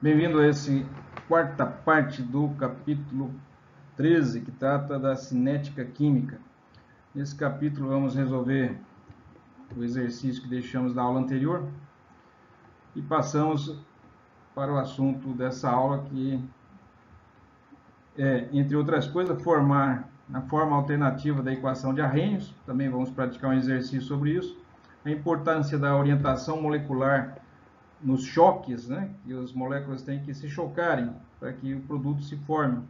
Bem-vindo a essa quarta parte do capítulo 13, que trata da cinética química. Nesse capítulo vamos resolver o exercício que deixamos da aula anterior e passamos para o assunto dessa aula, que é, entre outras coisas, formar na forma alternativa da equação de Arrhenius. Também vamos praticar um exercício sobre isso. A importância da orientação molecular nos choques, né, que as moléculas têm que se chocarem para que o produto se forme.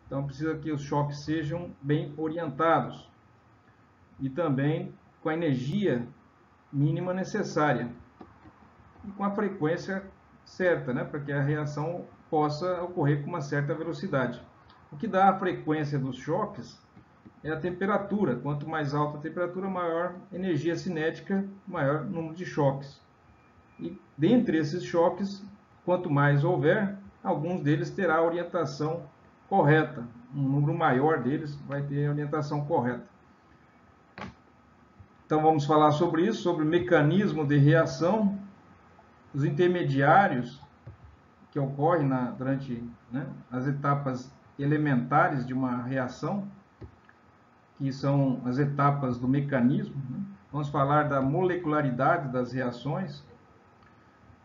Então precisa que os choques sejam bem orientados e também com a energia mínima necessária e com a frequência certa, né, para que a reação possa ocorrer com uma certa velocidade. O que dá a frequência dos choques é a temperatura. Quanto mais alta a temperatura, maior energia cinética, maior número de choques. E dentre esses choques, quanto mais houver, alguns deles terá a orientação correta. Um número maior deles vai ter a orientação correta. Então vamos falar sobre isso, sobre o mecanismo de reação, os intermediários que ocorrem durante as etapas elementares de uma reação, que são as etapas do mecanismo. Vamos falar da molecularidade das reações,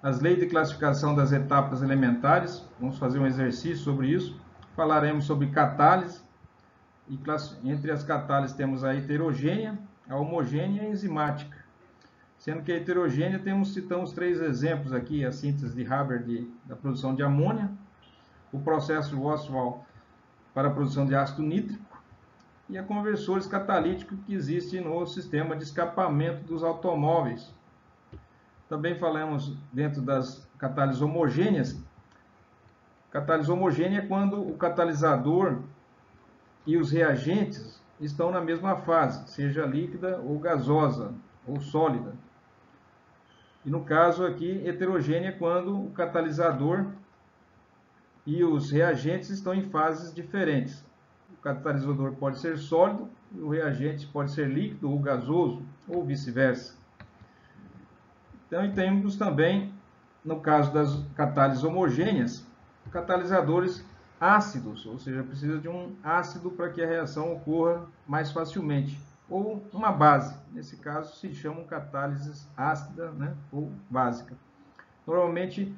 as leis de classificação das etapas elementares, vamos fazer um exercício sobre isso. Falaremos sobre catálise, e entre as catálises temos a heterogênea, a homogênea e a enzimática. Sendo que a heterogênea citamos três exemplos aqui: a síntese de Haber da produção de amônia, o processo Ostwald para a produção de ácido nítrico e a conversores catalíticos que existe no sistema de escapamento dos automóveis. Também falamos dentro das catálises homogêneas. Catálise homogênea é quando o catalisador e os reagentes estão na mesma fase, seja líquida ou gasosa ou sólida. E no caso aqui, heterogênea é quando o catalisador e os reagentes estão em fases diferentes. O catalisador pode ser sólido e o reagente pode ser líquido ou gasoso, ou vice-versa. Então, temos também, no caso das catálises homogêneas, catalisadores ácidos, ou seja, precisa de um ácido para que a reação ocorra mais facilmente, ou uma base. Nesse caso, se chamam catálises ácida, ou básica. Normalmente,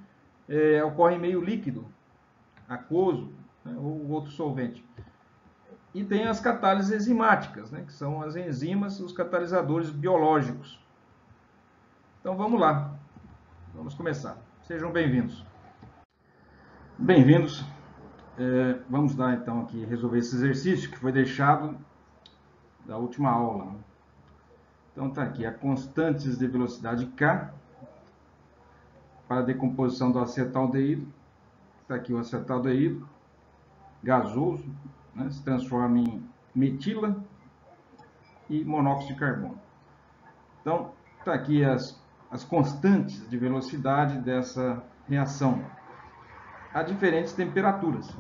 ocorre em meio líquido, aquoso, ou outro solvente. E tem as catálises enzimáticas, que são as enzimas, os catalisadores biológicos. Então vamos lá, vamos começar. Sejam bem-vindos. Bem-vindos. Vamos dar então aqui, resolver esse exercício que foi deixado da última aula. Então está aqui, a constantes de velocidade K para a decomposição do acetaldeído. Está aqui o acetaldeído gasoso, se transforma em metila e monóxido de carbono. Então está aqui as constantes de velocidade dessa reação a diferentes temperaturas.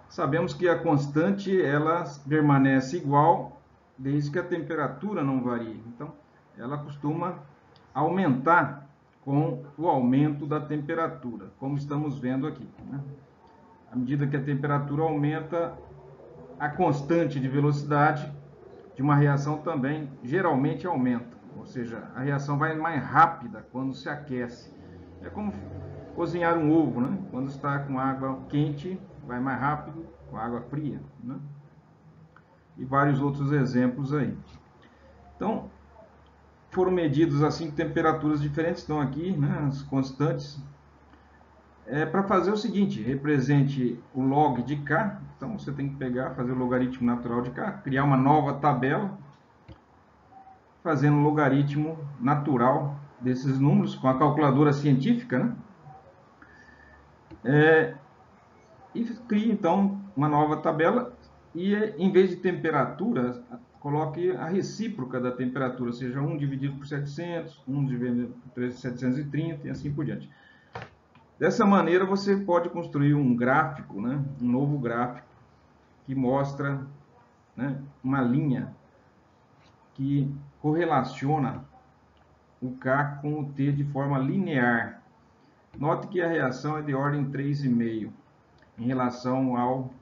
Sabemos que a constante ela permanece igual desde que a temperatura não varie. Então, ela costuma aumentar com o aumento da temperatura, como estamos vendo aqui. À medida que a temperatura aumenta, a constante de velocidade de uma reação também geralmente aumenta. Ou seja, a reação vai mais rápida quando se aquece. É como cozinhar um ovo, Quando está com água quente, vai mais rápido, com água fria, E vários outros exemplos aí. Então, foram medidos assim temperaturas diferentes, estão aqui, as constantes. Para fazer o seguinte, represente o log de K. Então, você tem que fazer o logaritmo natural de K, criar uma nova tabela, fazendo o logaritmo natural desses números com a calculadora científica, e crie então uma nova tabela e, em vez de temperatura, coloque a recíproca da temperatura, ou seja, 1 dividido por 700, 1 dividido por 730 e assim por diante. Dessa maneira você pode construir um gráfico, um novo gráfico que mostra uma linha que correlaciona o K com o T de forma linear. Note que a reação é de ordem 3,5 em relação ao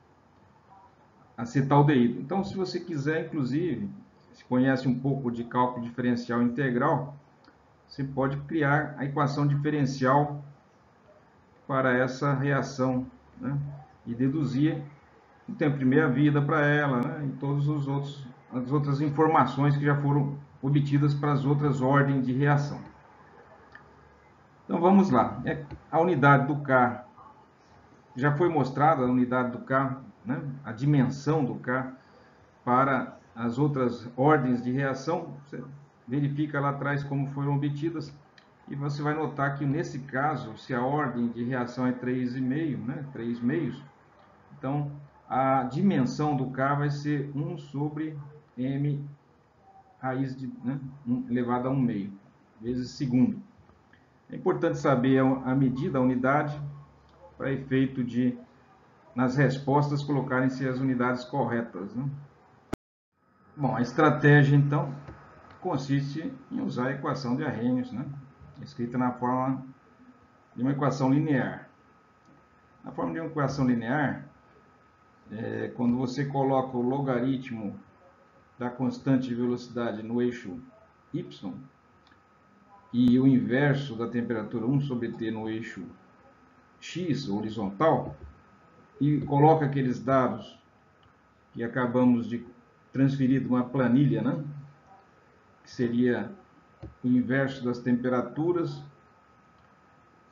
acetaldeído. Então, se você quiser, inclusive, se conhece um pouco de cálculo diferencial integral, você pode criar a equação diferencial para essa reação, né? E deduzir o tempo de meia-vida para ela, né? E todas as outras informações que já foram obtidas para as outras ordens de reação. Então vamos lá. A unidade do K já foi mostrada, a unidade do K, né? A dimensão do K para as outras ordens de reação. Você verifica lá atrás como foram obtidas. E você vai notar que nesse caso, se a ordem de reação é 3,5, né, 3 meios, então a dimensão do K vai ser 1 sobre m raiz de, né, elevado a 1 meio, vezes segundo. É importante saber a medida, a unidade, para efeito de, nas respostas, colocarem-se as unidades corretas, né? Bom, a estratégia, então, consiste em usar a equação de Arrhenius, né? Escrita na forma de uma equação linear. Na forma de uma equação linear, quando você coloca o logaritmo da constante de velocidade no eixo y e o inverso da temperatura 1 sobre t no eixo x, horizontal, e coloca aqueles dados que acabamos de transferir de uma planilha, né? Que seria o inverso das temperaturas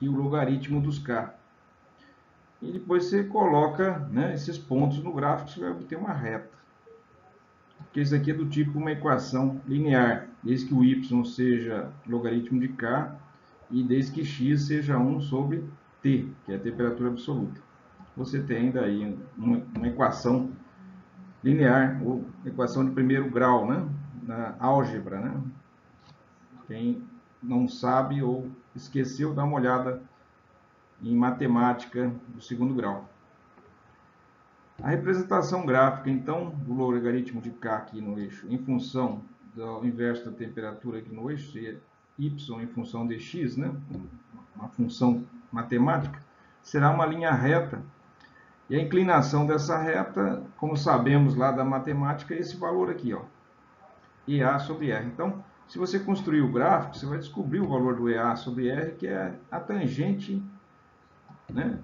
e o logaritmo dos K. E depois você coloca, né, esses pontos no gráfico, você vai obter uma reta. Porque isso aqui é do tipo uma equação linear, desde que o y seja logaritmo de K e desde que x seja 1 sobre T, que é a temperatura absoluta. Você tem ainda aí uma equação linear, ou equação de primeiro grau, né, na álgebra, né? Quem não sabe ou esqueceu, dá uma olhada em matemática do segundo grau. A representação gráfica, então, do logaritmo de K aqui no eixo, em função do inverso da temperatura aqui no eixo, seria y em função de x, né? Uma função matemática, será uma linha reta. E a inclinação dessa reta, como sabemos lá da matemática, é esse valor aqui, ó, EA sobre R. Então, se você construir o gráfico, você vai descobrir o valor do EA sobre R, que é a tangente, né,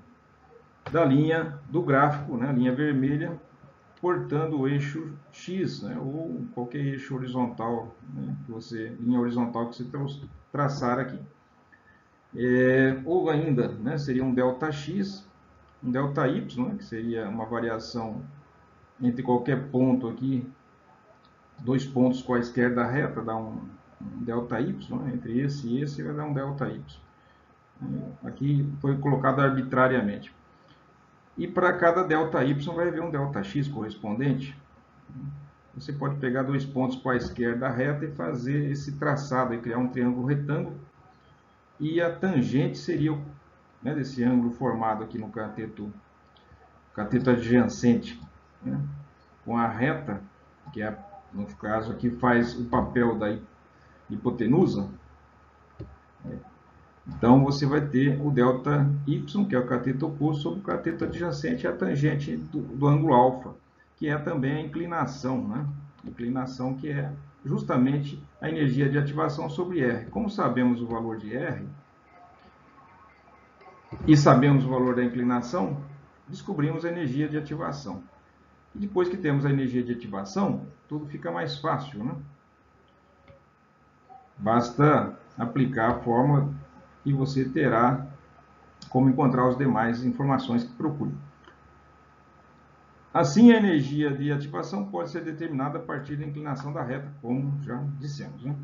da linha do gráfico, né, linha vermelha, cortando o eixo X, né, ou qualquer eixo horizontal, né, linha horizontal que você traçar aqui. Ou ainda, né, seria um ΔX, um ΔY, né, que seria uma variação entre qualquer ponto aqui, dois pontos quaisquer da reta, dá um ΔY, né, entre esse e esse vai dar um ΔY. Aqui foi colocado arbitrariamente. E para cada ΔY vai haver um ΔX correspondente. Você pode pegar dois pontos quaisquer da reta e fazer esse traçado, e criar um triângulo retângulo. E a tangente seria, né, desse ângulo formado aqui no cateto adjacente, né, com a reta, que é, no caso aqui faz o papel da hipotenusa. Então, você vai ter o ΔY, que é o cateto oposto, sobre o cateto adjacente, e a tangente do ângulo alfa, que é também a inclinação, né? Inclinação que é justamente a energia de ativação sobre R. Como sabemos o valor de R e sabemos o valor da inclinação, descobrimos a energia de ativação. E depois que temos a energia de ativação, tudo fica mais fácil, né? Basta aplicar a fórmula e você terá como encontrar as demais informações que procure. Assim, a energia de ativação pode ser determinada a partir da inclinação da reta, como já dissemos, né?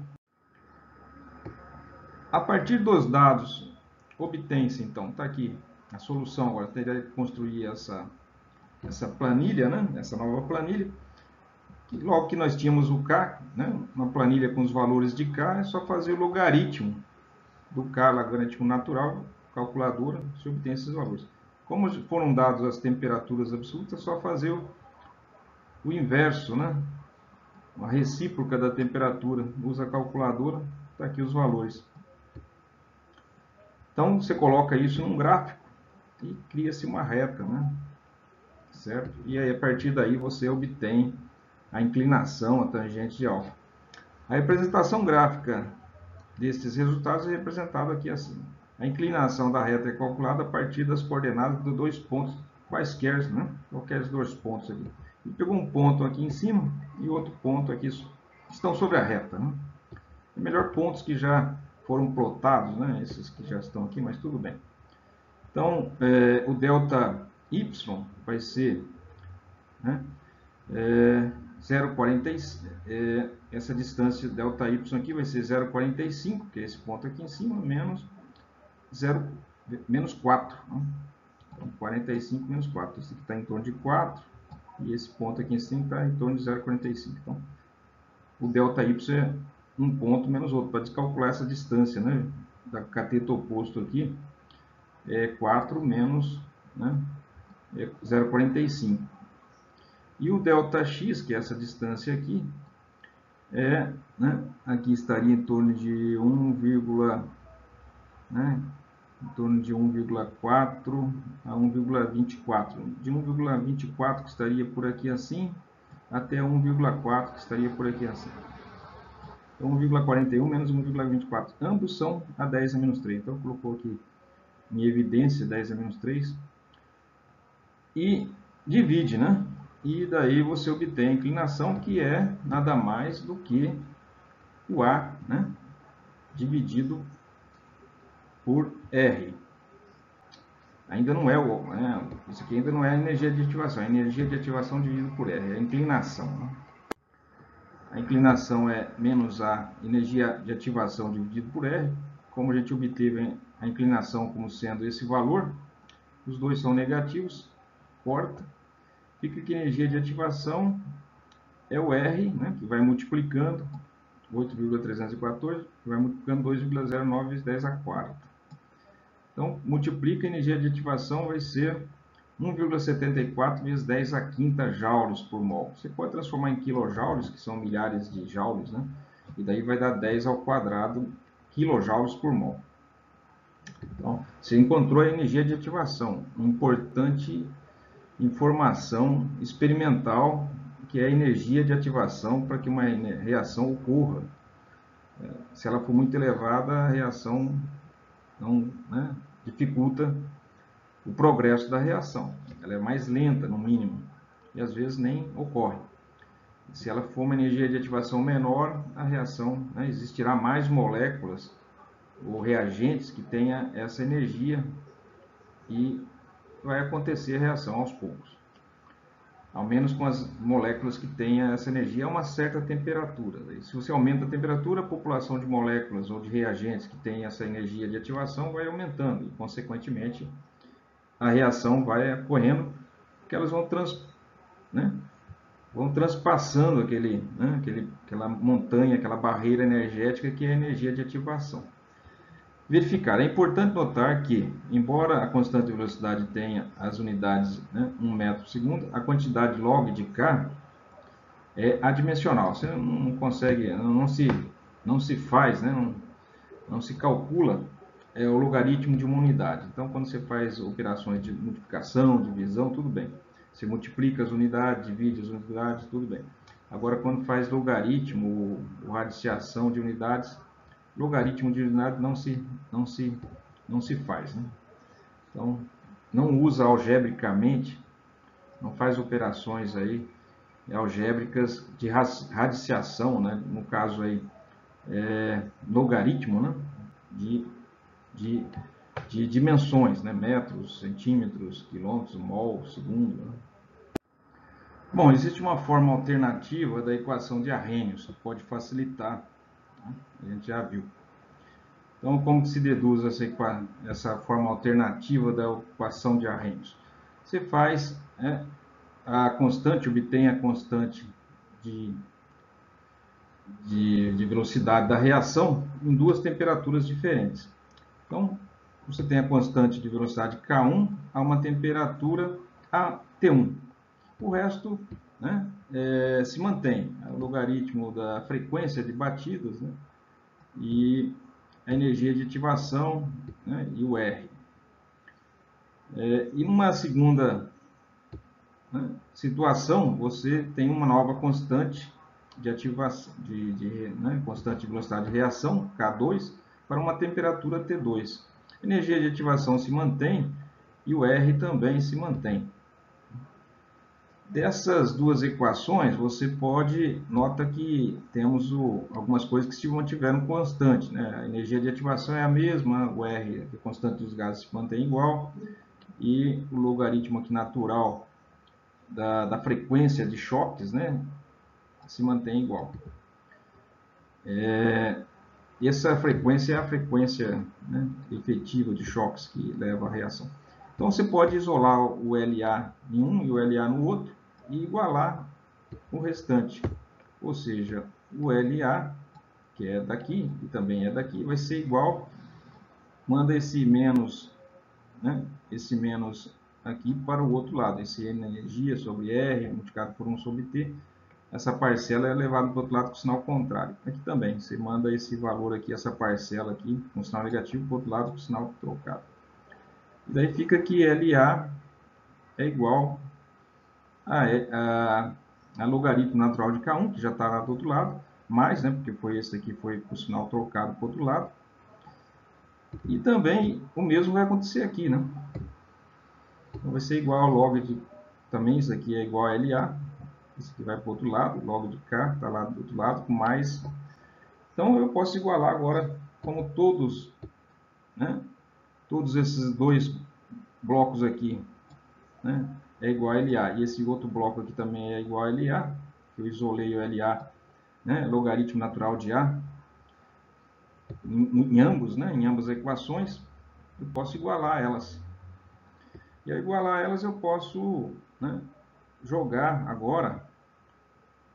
A partir dos dados, obtém-se, então, está aqui a solução. Agora, teria que construir essa planilha, né? Essa nova planilha. Logo que nós tínhamos o K, né? Uma planilha com os valores de K, é só fazer o logaritmo do K, logaritmo natural, calculadora, se obtém esses valores. Como foram dados as temperaturas absolutas, é só fazer o inverso, né? Uma recíproca da temperatura. Usa a calculadora, está aqui os valores. Então, você coloca isso num gráfico e cria-se uma reta, né? Certo? E aí, a partir daí, você obtém a inclinação, a tangente de alfa. A representação gráfica desses resultados é representada aqui assim. A inclinação da reta é calculada a partir das coordenadas de dois pontos quaisquer, né? Qualquer dois pontos aqui. Ele pegou um ponto aqui em cima e outro ponto aqui que estão sobre a reta, né? É melhor pontos que já foram plotados, né? Esses que já estão aqui, mas tudo bem. Então, o delta y vai ser, né, 0,45, essa distância delta y aqui vai ser 0,45, que é esse ponto aqui em cima, menos 4. Né? Então, 45 menos 4. Esse aqui está em torno de 4, e esse ponto aqui em cima está em torno de 0,45. Então, o delta y é um ponto menos outro, para descalcular essa distância, né? Da cateto oposto aqui, é 4 menos, né, 0,45. E o ΔX, que é essa distância aqui, né, aqui estaria em torno de 1, né, em torno de 1,4 a 1,24. De 1,24 que estaria por aqui assim, até 1,4 que estaria por aqui assim. Então, 1,41 menos 1,24. Ambos são a 10 a menos 3. Então, colocou aqui em evidência 10 a menos 3. E divide, né? E daí você obtém a inclinação, que é nada mais do que o A, né, dividido por R. Ainda não é isso aqui ainda não é a energia de ativação. A energia de ativação dividido por R, é a inclinação. Né? A inclinação é menos a energia de ativação dividido por R. Como a gente obteve a inclinação como sendo esse valor, os dois são negativos, corta. Fica que a energia de ativação é o R, né, que vai multiplicando 8,314, que vai multiplicando 2,09 vezes 10 a quarta. Então, multiplica a energia de ativação, vai ser 1,74 vezes 10 a quinta joules por mol. Você pode transformar em quilojoules, que são milhares de joules, né? E daí vai dar 10 ao quadrado quilojoules por mol. Então, você encontrou a energia de ativação, importante informação experimental, que é a energia de ativação para que uma reação ocorra. Se ela for muito elevada, a reação não, né, dificulta o progresso da reação. Ela é mais lenta, no mínimo, e às vezes nem ocorre. Se ela for uma energia de ativação menor, a reação, né, existirá mais moléculas ou reagentes que tenha essa energia e vai acontecer a reação aos poucos. Ao menos com as moléculas que tenham essa energia a uma certa temperatura. Se você aumenta a temperatura, a população de moléculas ou de reagentes que têm essa energia de ativação vai aumentando e, consequentemente, a reação vai ocorrendo, porque elas vão, vão transpassando aquela montanha, aquela barreira energética que é a energia de ativação. Verificar. É importante notar que, embora a constante de velocidade tenha as unidades, né, 1 metro por segundo, a quantidade log de K é adimensional. Você não consegue, não se faz, né, não se calcula o logaritmo de uma unidade. Então, quando você faz operações de multiplicação, divisão, tudo bem. Você multiplica as unidades, divide as unidades, tudo bem. Agora, quando faz logaritmo ou radiciação de unidades, logaritmo de unidade não se faz. Né? Então, não usa algebricamente, não faz operações aí algébricas de radiciação, né? No caso aí, logaritmo, né? de dimensões, né? Metros, centímetros, quilômetros, mol, segundo. Né? Bom, existe uma forma alternativa da equação de Arrhenius, que pode facilitar, né? A gente já viu. Então, como que se deduz essa forma alternativa da equação de Arrhenius? Você faz a constante, obtém a constante de velocidade da reação em duas temperaturas diferentes. Então, você tem a constante de velocidade K1 a uma temperatura T1. O resto, né, se mantém. O logaritmo da frequência de batidas, né, e a energia de ativação, né, e o R. E numa segunda, né, situação, você tem uma nova constante de ativação, né, constante de velocidade de reação, K2, para uma temperatura T2. A energia de ativação se mantém e o R também se mantém. Dessas duas equações, você nota que temos algumas coisas que se mantiveram constantes, né? A energia de ativação é a mesma, o R, a constante dos gases, se mantém igual, e o logaritmo aqui natural da frequência de choques, né, se mantém igual. Essa frequência é a frequência, né, efetiva de choques que leva à reação. Então você pode isolar o LA em um e o LA no outro e igualar o restante. Ou seja, o LA, que é daqui e também é daqui, vai ser igual, manda esse menos, né, esse menos aqui para o outro lado, esse N energia sobre R multiplicado por 1 sobre T, essa parcela é levada para o outro lado com sinal contrário. Aqui também, você manda esse valor aqui, essa parcela aqui, com sinal negativo, para o outro lado com sinal trocado. E daí fica que LA é igual a logaritmo natural de K1, que já está lá do outro lado, mais, né, porque foi esse aqui, foi com o sinal trocado para o outro lado. E também o mesmo vai acontecer aqui, né? Então vai ser igual ao log de... Também isso aqui é igual a LA. Isso aqui vai para o outro lado, log de K está lá do outro lado, com mais. Então eu posso igualar agora, como todos, né, todos esses dois blocos aqui, né, é igual a LA, e esse outro bloco aqui também é igual a LA, eu isolei o LA, né, logaritmo natural de A, em ambos, né, em ambas as equações, eu posso igualar elas. E ao igualar elas eu posso, né, jogar agora,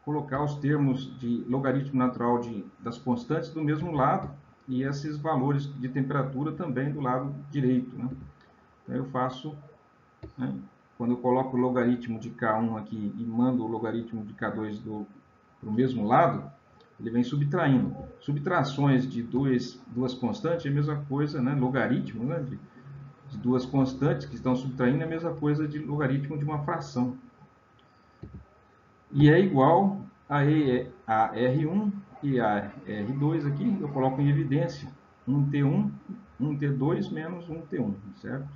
colocar os termos de logaritmo natural das constantes do mesmo lado e esses valores de temperatura também do lado direito, né? Então eu faço, né, quando eu coloco o logaritmo de K1 aqui e mando o logaritmo de K2 para o mesmo lado, ele vem subtraindo. Subtrações de duas constantes é a mesma coisa, né? Logaritmo, né, de duas constantes que estão subtraindo é a mesma coisa de logaritmo de uma fração. E é igual a R1 e a R2 aqui, eu coloco em evidência 1T1, 1T2 menos 1T1, certo?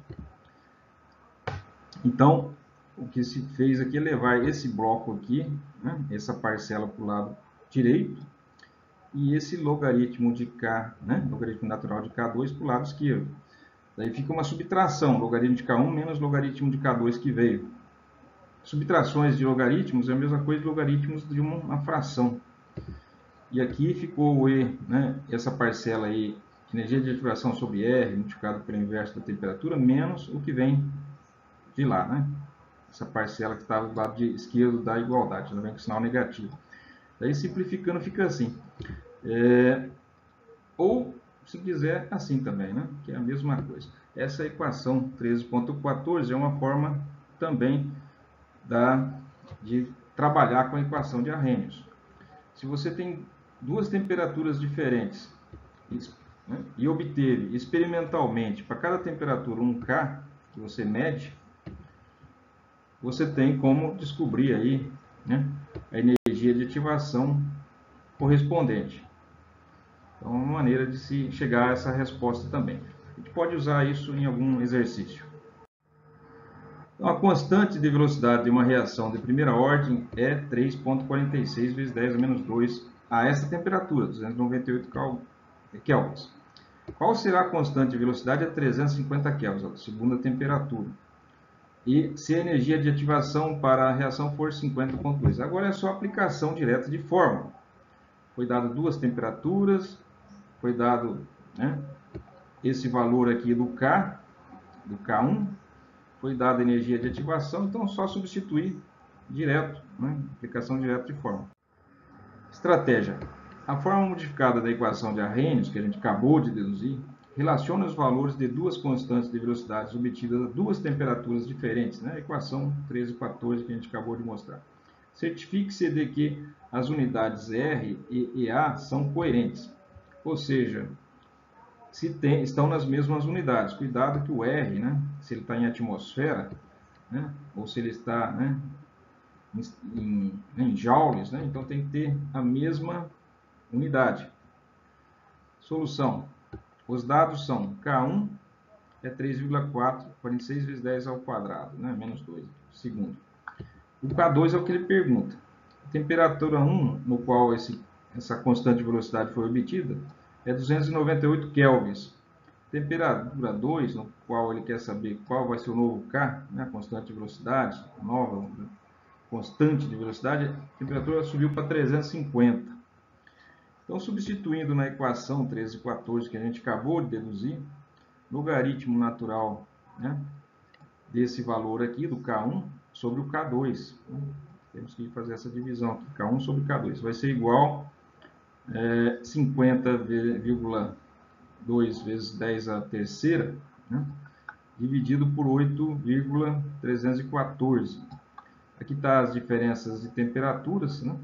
Então, o que se fez aqui é levar esse bloco aqui, né, essa parcela para o lado direito, e esse logaritmo de K, né, logaritmo natural de K2 para o lado esquerdo. Daí fica uma subtração, logaritmo de K1 menos logaritmo de K2 que veio. Subtrações de logaritmos é a mesma coisa de logaritmos de uma fração. E aqui ficou o E, né, essa parcela aí, energia de ativação sobre R, multiplicado pelo inverso da temperatura, menos o que vem de lá, né? Essa parcela que está do lado esquerdo da igualdade, ela vem com sinal negativo. Daí, simplificando, fica assim. Ou, se quiser, assim também, né? Que é a mesma coisa. Essa equação 13.14 é uma forma também de trabalhar com a equação de Arrhenius. Se você tem duas temperaturas diferentes, né, e obteve experimentalmente para cada temperatura 1K que você mede, você tem como descobrir aí, né, a energia de ativação correspondente. Então, é uma maneira de se chegar a essa resposta também. A gente pode usar isso em algum exercício. Então, a constante de velocidade de uma reação de primeira ordem é 3,46 vezes 10 a menos 2 a essa temperatura, 298 kelvins. Qual será a constante de velocidade a 350 kelvins, a segunda temperatura? E se a energia de ativação para a reação for 50,2. Agora é só aplicação direta de fórmula. Foi dado duas temperaturas, foi dado, né, esse valor aqui do K1, foi dada a energia de ativação, então é só substituir direto, né, aplicação direta de fórmula. Estratégia. A forma modificada da equação de Arrhenius, que a gente acabou de deduzir, relaciona os valores de duas constantes de velocidades obtidas a duas temperaturas diferentes, né? A equação 13 e 14 que a gente acabou de mostrar. Certifique-se de que as unidades R e EA são coerentes, ou seja, estão nas mesmas unidades. Cuidado que o R, né, se ele está em atmosfera, né, ou se ele está, né, em joules, né, então tem que ter a mesma unidade. Solução. Os dados são K1 é 3,46 vezes 10 ao quadrado, né, menos 2 segundo. O K2 é o que ele pergunta. A temperatura 1, no qual essa constante de velocidade foi obtida, é 298 kelvins. Temperatura 2, no qual ele quer saber qual vai ser o novo K, né, a constante de velocidade, nova constante de velocidade, a temperatura subiu para 350. Então, substituindo na equação 13 e 14 que a gente acabou de deduzir, logaritmo natural, né, desse valor aqui, do K1, sobre o K2. Né? Temos que fazer essa divisão aqui, K1 sobre K2. Vai ser igual 50,2 vezes 10 à terceira, né, dividido por 8,314. Aqui está as diferenças de temperaturas, né?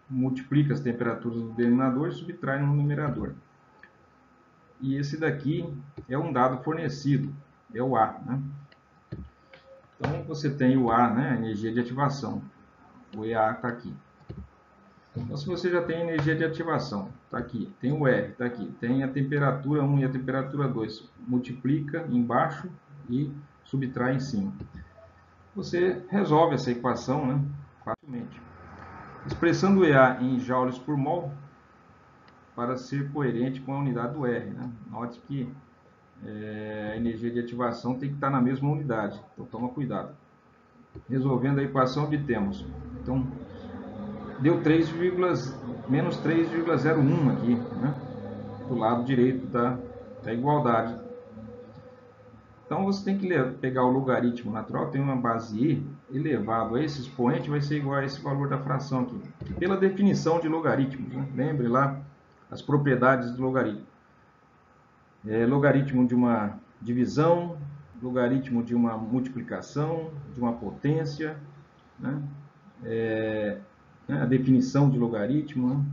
Multiplica as temperaturas no denominador e subtrai no numerador. E esse daqui é um dado fornecido, é o A, né? Então, você tem o A, né, a energia de ativação. O EA está aqui. Então, se você já tem a energia de ativação, está aqui. Tem o R, está aqui. Tem a temperatura 1 e a temperatura 2. Multiplica embaixo e subtrai em cima. Você resolve essa equação, né, facilmente. Expressando o EA em joules por mol, para ser coerente com a unidade do R. Né? Note que a energia de ativação tem que estar na mesma unidade. Então, toma cuidado. Resolvendo a equação, obtemos. Então, deu menos 3,01 aqui, né? Do lado direito da igualdade. Então, você tem que pegar o logaritmo natural, tem uma base E, elevado a esse expoente, vai ser igual a esse valor da fração aqui. Pela definição de logaritmos, né? Lembre lá as propriedades do logaritmo. Logaritmo de uma divisão, logaritmo de uma multiplicação, de uma potência, né? A definição de logaritmo. Né?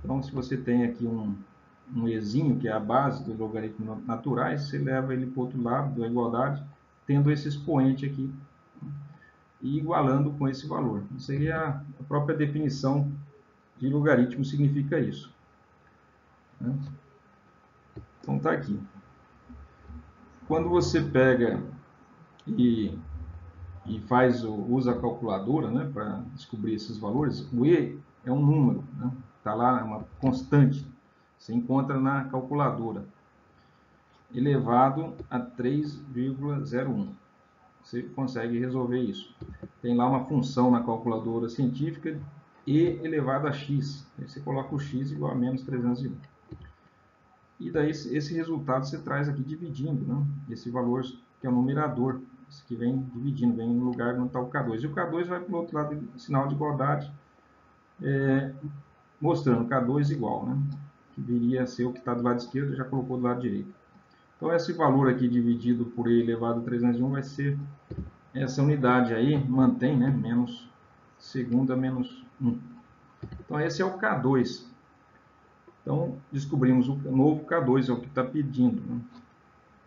Então, se você tem aqui um ezinho, que é a base dos logaritmos naturais, você leva ele para o outro lado da igualdade, tendo esse expoente aqui, e igualando com esse valor. Isso aí é a própria definição de logaritmo, significa isso. Né? Então, está aqui. Quando você pega e usa a calculadora, né, para descobrir esses valores, o E é um número, né? Está lá, é uma constante, se encontra na calculadora, elevado a 3,01. Você consegue resolver isso. Tem lá uma função na calculadora científica, E elevado a x. Aí você coloca o x igual a menos 301. E daí esse resultado você traz aqui dividindo, né? Esse valor que é o numerador, esse que vem dividindo, vem no lugar onde está o K2. E o K2 vai para o outro lado do sinal de igualdade, mostrando K2 igual, né? Que viria a ser o que está do lado esquerdo, já colocou do lado direito. Então, esse valor aqui dividido por E elevado a 301 vai ser essa unidade aí, mantém, né? Menos segunda menos 1. Então, esse é o K2. Então, descobrimos o novo K2, é o que está pedindo. Né?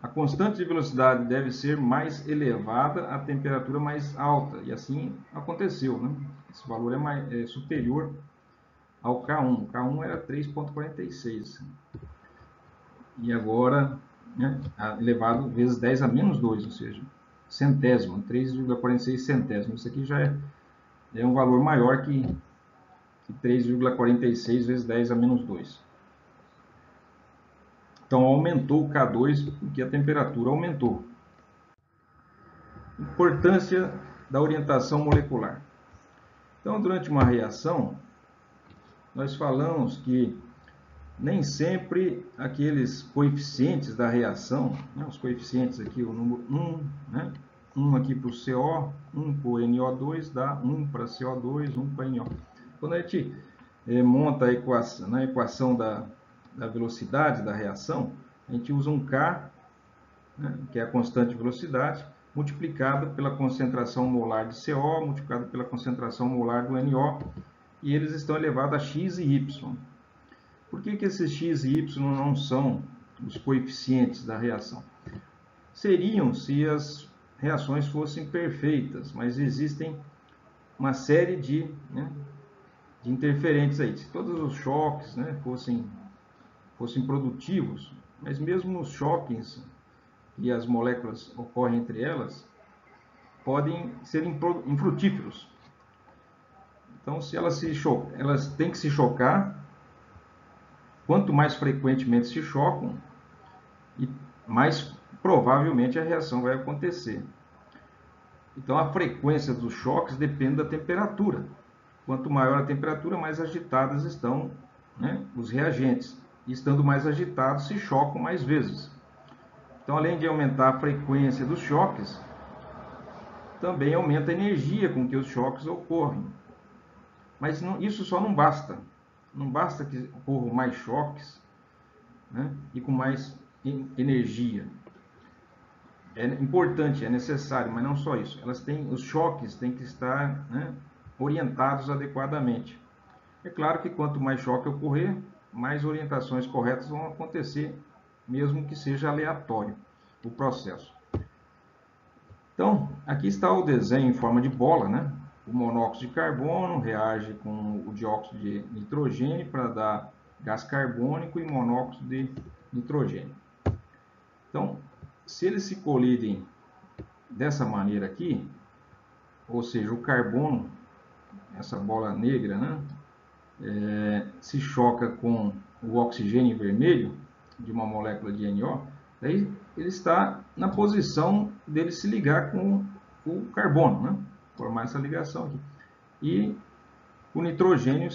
A constante de velocidade deve ser mais elevada à temperatura mais alta. E assim aconteceu. Né? Esse valor é superior ao K1. O K1 era 3,46. E agora, né, elevado vezes 10 a menos 2, ou seja, centésimo, 3,46 centésimos. Isso aqui já é um valor maior que 3,46 vezes 10 a menos 2. Então, aumentou o K2 porque a temperatura aumentou. Importância da orientação molecular. Então, durante uma reação, nós falamos que nem sempre aqueles coeficientes da reação, né, os coeficientes aqui, o número 1, né, 1 aqui para o CO, 1 para o NO2, dá 1 para CO2, 1 para NO. Quando a gente monta a equação, na equação da velocidade da reação, a gente usa um K, né, que é a constante de velocidade, multiplicado pela concentração molar de CO, multiplicado pela concentração molar do NO, e eles estão elevados a x e y. Por que esses x e y não são os coeficientes da reação? Seriam se as reações fossem perfeitas, mas existem uma série de interferentes aí. Se todos os choques, né, fossem produtivos, mas mesmo os choques e as moléculas ocorrem entre elas, podem ser infrutíferos. Então, se elas têm que se chocar, quanto mais frequentemente se chocam, e mais provavelmente a reação vai acontecer. Então, a frequência dos choques depende da temperatura. Quanto maior a temperatura, mais agitadas estão, né, os reagentes. E estando mais agitados, se chocam mais vezes. Então, além de aumentar a frequência dos choques, também aumenta a energia com que os choques ocorrem. Mas isso só não basta. Não basta que ocorram mais choques, né, e com mais energia. É importante, é necessário, mas não só isso. Os choques têm que estar, né, orientados adequadamente. É claro que quanto mais choque ocorrer, mais orientações corretas vão acontecer, mesmo que seja aleatório o processo. Então, aqui está o desenho em forma de bola, né? O monóxido de carbono reage com o dióxido de nitrogênio para dar gás carbônico e monóxido de nitrogênio. Então, se eles se colidem dessa maneira aqui, ou seja, o carbono, essa bola negra, né, se choca com o oxigênio vermelho de uma molécula de NO, daí ele está na posição dele se ligar com o carbono, né, formar essa ligação aqui. E o nitrogênio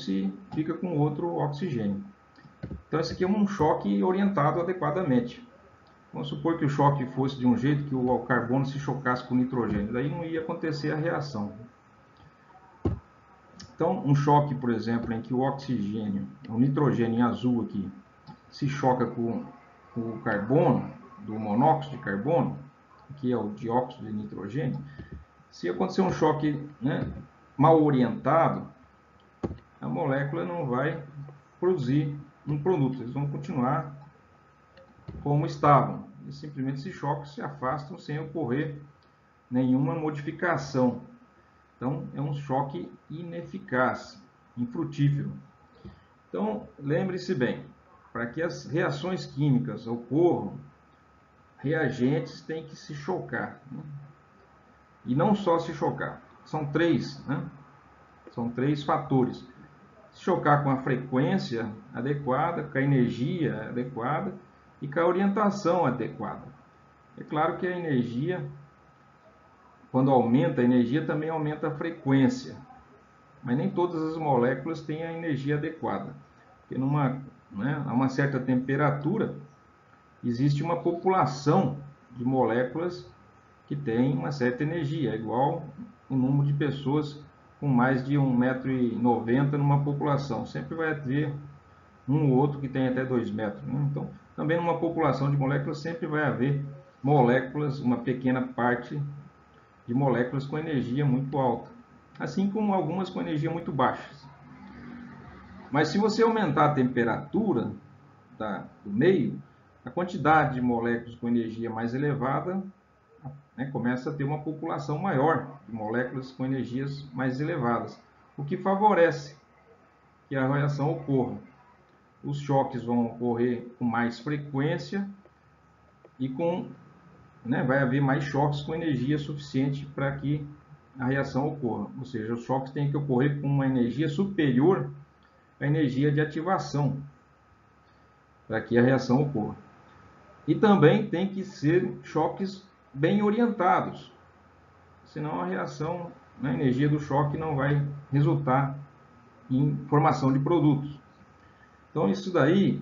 fica com outro oxigênio. Então, esse aqui é um choque orientado adequadamente. Vamos supor que o choque fosse de um jeito que o carbono se chocasse com o nitrogênio, daí não ia acontecer a reação. Então, um choque, por exemplo, em que o nitrogênio em azul aqui, se choca com o carbono, do monóxido de carbono, que é o dióxido de nitrogênio, se acontecer um choque, né, mal orientado, a molécula não vai produzir um produto, eles vão continuar como estavam. E simplesmente esses choques se afastam sem ocorrer nenhuma modificação. Então, é um choque ineficaz, infrutífero. Então, lembre-se bem, para que as reações químicas ocorram, reagentes têm que se chocar, né? E não só se chocar, são três, né? São três fatores. Se chocar com a frequência adequada, com a energia adequada e com a orientação adequada. É claro que a energia, quando aumenta a energia, também aumenta a frequência. Mas nem todas as moléculas têm a energia adequada. Porque a uma certa temperatura, existe uma população de moléculas que tem uma certa energia, igual o número de pessoas com mais de 1,90 m numa população. Sempre vai haver um ou outro que tem até 2 metros. Né? Então, também numa população de moléculas sempre vai haver moléculas, uma pequena parte de moléculas com energia muito alta, assim como algumas com energia muito baixa. Mas se você aumentar a temperatura do meio, a quantidade de moléculas com energia mais elevada, né, começa a ter uma população maior de moléculas com energias mais elevadas, o que favorece que a reação ocorra. Os choques vão ocorrer com mais frequência e vai haver mais choques com energia suficiente para que a reação ocorra. Ou seja, os choques têm que ocorrer com uma energia superior à energia de ativação para que a reação ocorra. E também tem que ser choques bem orientados, senão a reação, a energia do choque não vai resultar em formação de produtos. Então, isso daí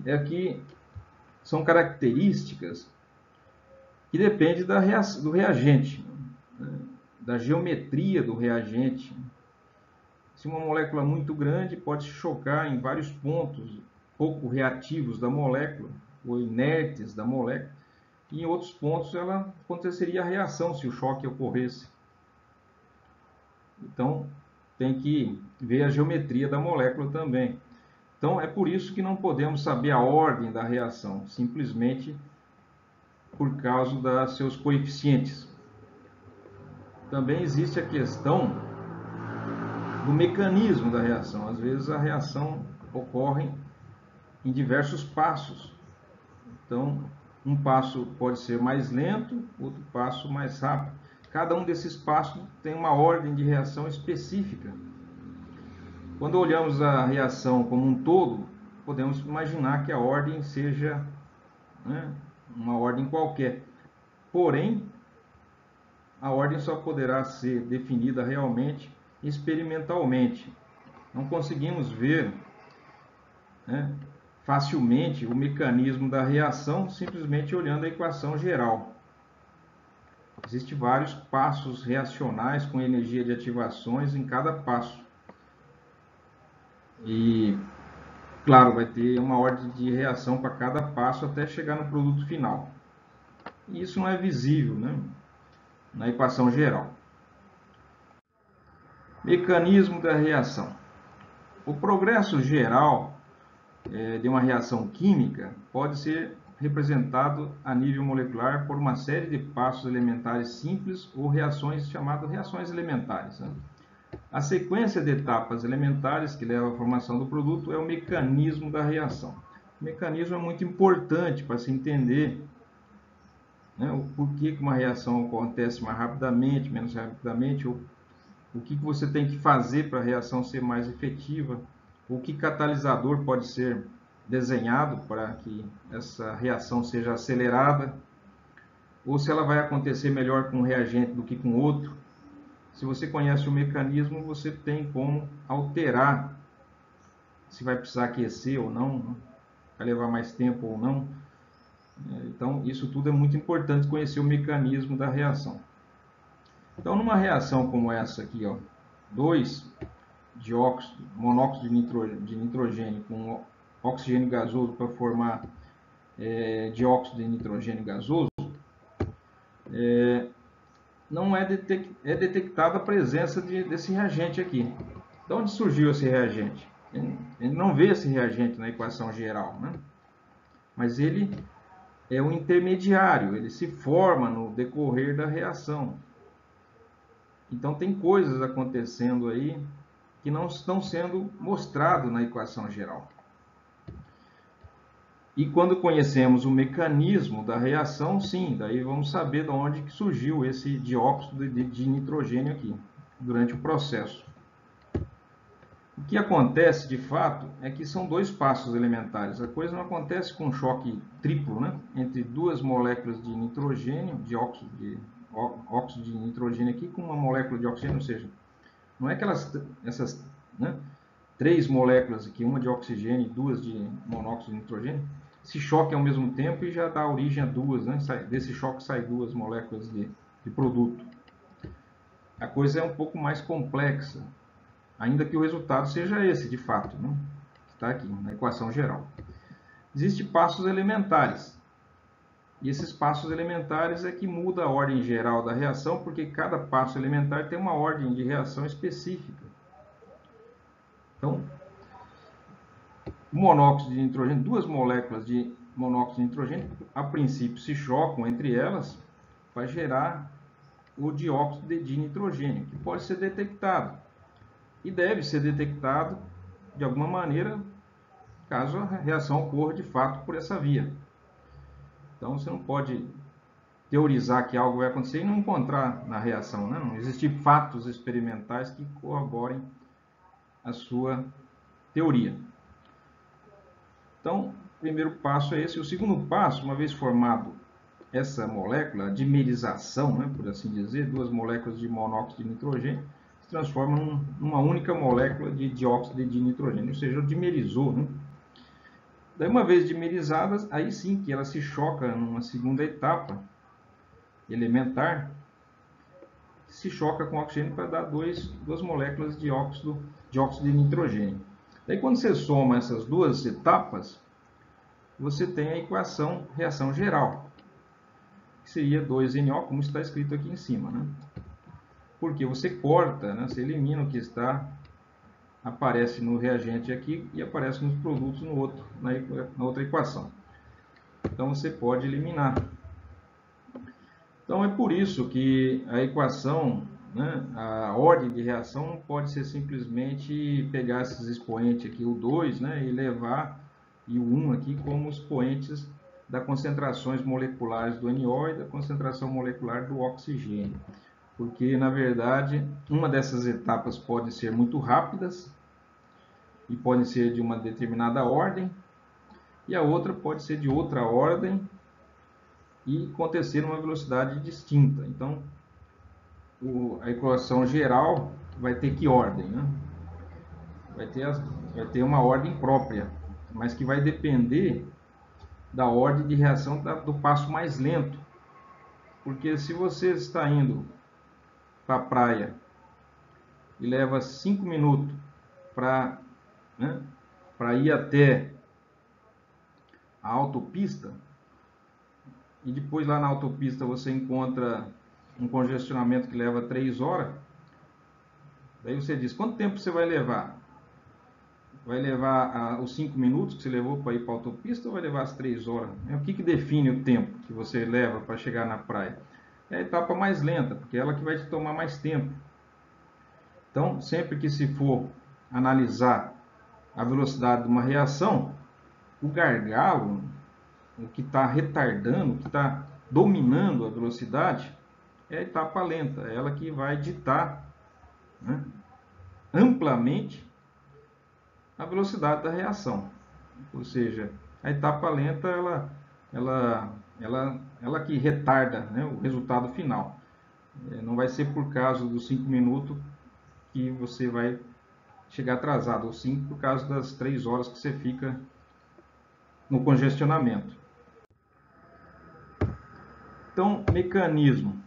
são características que dependem do reagente, né? Da geometria do reagente. Se uma molécula muito grande pode se chocar em vários pontos pouco reativos da molécula, ou inertes da molécula, e em outros pontos ela aconteceria a reação se o choque ocorresse. Então, tem que ver a geometria da molécula também. Então, é por isso que não podemos saber a ordem da reação, simplesmente por causa dos seus coeficientes. Também existe a questão do mecanismo da reação. Às vezes a reação ocorre em diversos passos. Então, um passo pode ser mais lento, outro passo mais rápido. Cada um desses passos tem uma ordem de reação específica. Quando olhamos a reação como um todo, podemos imaginar que a ordem seja, né, uma ordem qualquer. Porém, a ordem só poderá ser definida realmente experimentalmente. Não conseguimos ver, né, facilmente o mecanismo da reação simplesmente olhando a equação geral. Existem vários passos reacionais com energia de ativações em cada passo. E, claro, vai ter uma ordem de reação para cada passo até chegar no produto final. E isso não é visível, né, na equação geral. Mecanismo da reação. O progresso geral de uma reação química pode ser representado a nível molecular por uma série de passos elementares simples ou reações chamadas reações elementares, né? A sequência de etapas elementares que leva à formação do produto é o mecanismo da reação. O mecanismo é muito importante para se entender, né, o porquê que uma reação acontece mais rapidamente, menos rapidamente, ou o que você tem que fazer para a reação ser mais efetiva, o que catalisador pode ser desenhado para que essa reação seja acelerada, ou se ela vai acontecer melhor com um reagente do que com outro. Se você conhece o mecanismo, você tem como alterar se vai precisar aquecer ou não, vai levar mais tempo ou não. Então, isso tudo é muito importante, conhecer o mecanismo da reação. Então, numa reação como essa aqui, ó, 2 monóxido de nitrogênio com oxigênio gasoso para formar dióxido de nitrogênio gasoso, não é detectada a presença desse reagente aqui. De onde surgiu esse reagente? Ele não vê esse reagente na equação geral, né? Mas ele é um intermediário, ele se forma no decorrer da reação. Então tem coisas acontecendo aí que não estão sendo mostradas na equação geral. E quando conhecemos o mecanismo da reação, sim, daí vamos saber de onde que surgiu esse dióxido de nitrogênio aqui, durante o processo. O que acontece, de fato, é que são dois passos elementares. A coisa não acontece com um choque triplo, né, entre duas moléculas de nitrogênio, óxido de nitrogênio aqui, com uma molécula de oxigênio, ou seja, não é que essas, né, 3 moléculas aqui, uma de oxigênio e 2 de monóxido de nitrogênio, se choquem ao mesmo tempo e já dá origem a 2, né? Desse choque sai 2 moléculas de produto. A coisa é um pouco mais complexa, ainda que o resultado seja esse, de fato, né? Está aqui na equação geral. Existem passos elementares. E esses passos elementares é que muda a ordem geral da reação, porque cada passo elementar tem uma ordem de reação específica. Então, o monóxido de nitrogênio, 2 moléculas de monóxido de nitrogênio, a princípio se chocam entre elas para gerar o dióxido de nitrogênio, que pode ser detectado. E deve ser detectado de alguma maneira, caso a reação ocorra de fato por essa via. Então você não pode teorizar que algo vai acontecer e não encontrar na reação, né? Não existem fatos experimentais que corroborem a sua teoria. Então, o primeiro passo é esse. O segundo passo, uma vez formado essa molécula, a dimerização, né, por assim dizer, 2 moléculas de monóxido de nitrogênio, se transformam numa única molécula de dióxido de nitrogênio, ou seja, dimerizou, né? Daí, uma vez dimerizadas, aí sim que ela se choca numa segunda etapa elementar, se choca com oxigênio para dar 2 moléculas de dióxido de nitrogênio. Daí, quando você soma essas duas etapas, você tem a equação reação geral, que seria 2NO, como está escrito aqui em cima, né? Porque você corta, né? Você elimina o que está aparece no reagente aqui e aparece nos produtos no outro, na outra equação. Então você pode eliminar. Então é por isso que a equação, né, a ordem de reação não pode ser simplesmente pegar esses expoentes aqui, o 2, né, e levar, e o 1 aqui, como expoentes das concentrações moleculares do NO e da concentração molecular do oxigênio. Porque, na verdade, uma dessas etapas pode ser muito rápidas e podem ser de uma determinada ordem, e a outra pode ser de outra ordem e acontecer numa velocidade distinta. Então, a equação geral vai ter que ordem, né? Vai ter uma ordem própria, mas que vai depender da ordem de reação do passo mais lento. Porque se você está indo para a praia e leva 5 minutos para, né, ir até a autopista, e depois lá na autopista você encontra um congestionamento que leva 3 horas, daí você diz, quanto tempo você vai levar? Vai levar os 5 minutos que você levou para ir para a autopista ou vai levar as 3 horas? O que define o tempo que você leva para chegar na praia? É a etapa mais lenta, porque é ela que vai te tomar mais tempo. Então, sempre que se for analisar a velocidade de uma reação, o gargalo, o que está retardando, o que está dominando a velocidade, é a etapa lenta. É ela que vai ditar, né, amplamente a velocidade da reação. Ou seja, a etapa lenta ela que retarda, né, o resultado final. Não vai ser por causa dos 5 minutos que você vai chegar atrasado, ou sim por causa das 3 horas que você fica no congestionamento. Então, mecanismo.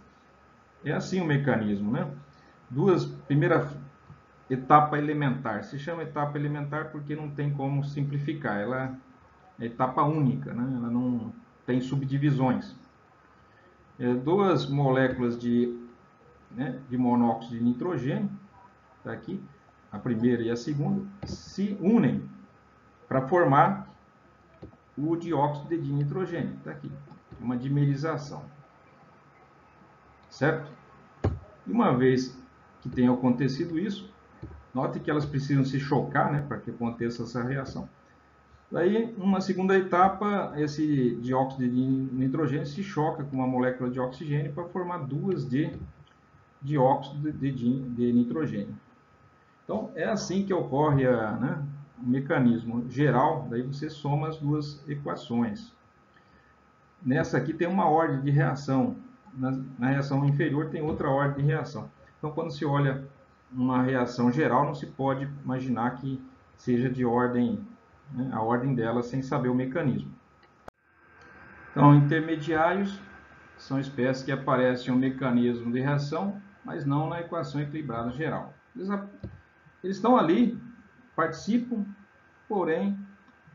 É assim o mecanismo, né? Primeira etapa elementar. Se chama etapa elementar porque não tem como simplificar. Ela é etapa única, né? Ela não tem subdivisões. Duas moléculas de monóxido de nitrogênio, tá aqui, a primeira e a segunda, se unem para formar o dióxido de nitrogênio, tá aqui, uma dimerização, certo? E uma vez que tenha acontecido isso, note que elas precisam se chocar, né, para que aconteça essa reação. Daí, numa segunda etapa, esse dióxido de nitrogênio se choca com uma molécula de oxigênio para formar duas de dióxido de nitrogênio. Então, é assim que ocorre o mecanismo geral, daí você soma as duas equações. Nessa aqui tem uma ordem de reação, na reação inferior tem outra ordem de reação. Então, quando se olha uma reação geral, não se pode imaginar que seja de ordem, né, a ordem dela sem saber o mecanismo. Então, intermediários são espécies que aparecem um mecanismo de reação, mas não na equação equilibrada geral. Eles estão ali, participam, porém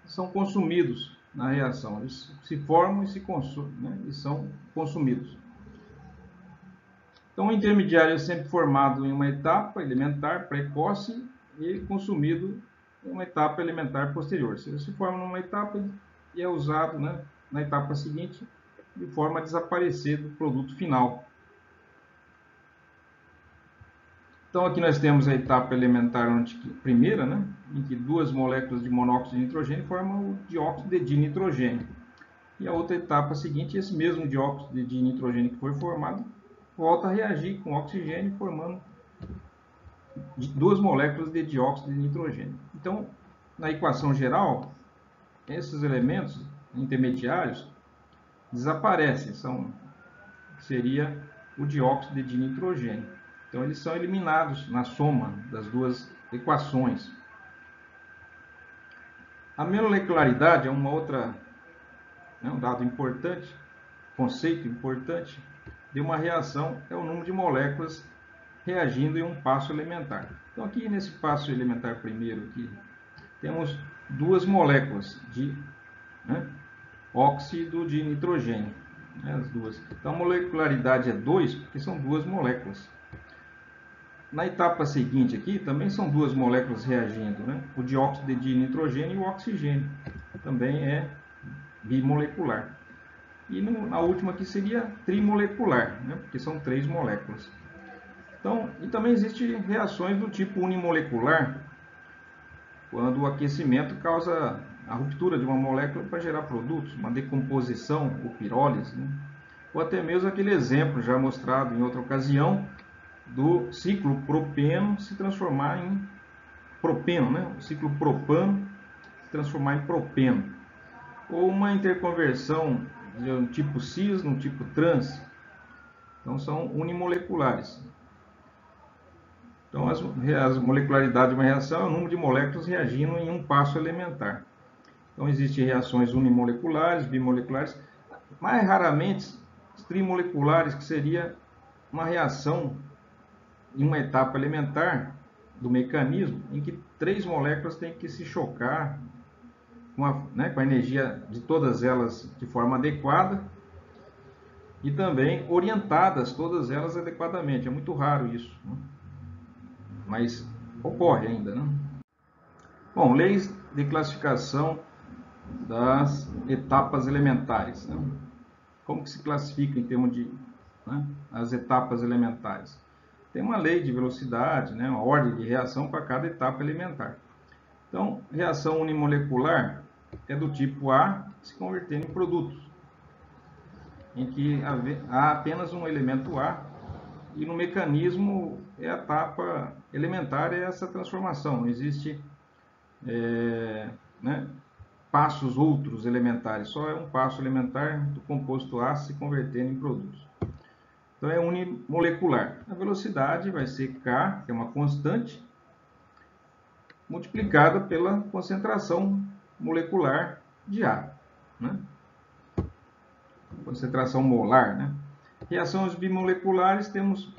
são consumidos na reação. Eles se formam e se consumem, né, e são consumidos. Então, o intermediário é sempre formado em uma etapa elementar precoce e consumido em uma etapa elementar posterior. Se ele se forma numa etapa e é usado, né, na etapa seguinte, de forma a desaparecer do produto final. Então, aqui nós temos a etapa elementar primeira, né, em que duas moléculas de monóxido de nitrogênio formam o dióxido de nitrogênio. E a outra etapa seguinte, esse mesmo dióxido de nitrogênio que foi formado, volta a reagir com oxigênio, formando duas moléculas de dióxido de nitrogênio. Então, na equação geral, esses elementos intermediários desaparecem, seria o dióxido de nitrogênio. Então, eles são eliminados na soma das duas equações. A molecularidade é uma outra, um dado importante, conceito importante de uma reação, é o número de moléculas reagindo em um passo elementar. Então, aqui nesse passo elementar primeiro, aqui, temos duas moléculas de óxido de nitrogênio. As duas. Então, a molecularidade é 2, porque são duas moléculas. na etapa seguinte aqui, também são duas moléculas reagindo, né? O dióxido de nitrogênio e o oxigênio. Também é bimolecular. E na última aqui seria trimolecular, né? Porque são 3 moléculas. Então, e também existem reações do tipo unimolecular, quando o aquecimento causa a ruptura de uma molécula para gerar produtos, uma decomposição ou pirólise, né? Ou até mesmo aquele exemplo já mostrado em outra ocasião, do ciclo propeno se transformar em propeno, né? O ciclo propano se transformar em propeno. Ou uma interconversão de um tipo cis no tipo trans. Então são unimoleculares. Então as molecularidades de uma reação é o número de moléculas reagindo em um passo elementar. Então existem reações unimoleculares, bimoleculares, mais raramente trimoleculares, que seria uma reação em uma etapa elementar do mecanismo em que 3 moléculas têm que se chocar com a energia de todas elas de forma adequada e também orientadas todas elas adequadamente. É muito raro isso, né? Mas ocorre ainda, né? Bom, leis de classificação das etapas elementares, né? Como que se classifica em termos de, né, as etapas elementares? Tem uma lei de velocidade, né, uma ordem de reação para cada etapa elementar. Então, reação unimolecular é do tipo A se convertendo em produtos, em que há apenas um elemento A e no mecanismo a etapa elementar é essa transformação. Não existe né, passos outros elementares, só é um passo elementar do composto A se convertendo em produtos. Então é unimolecular. A velocidade vai ser K, que é uma constante, multiplicada pela concentração molecular de A, né? Concentração molar, né? Reações bimoleculares temos,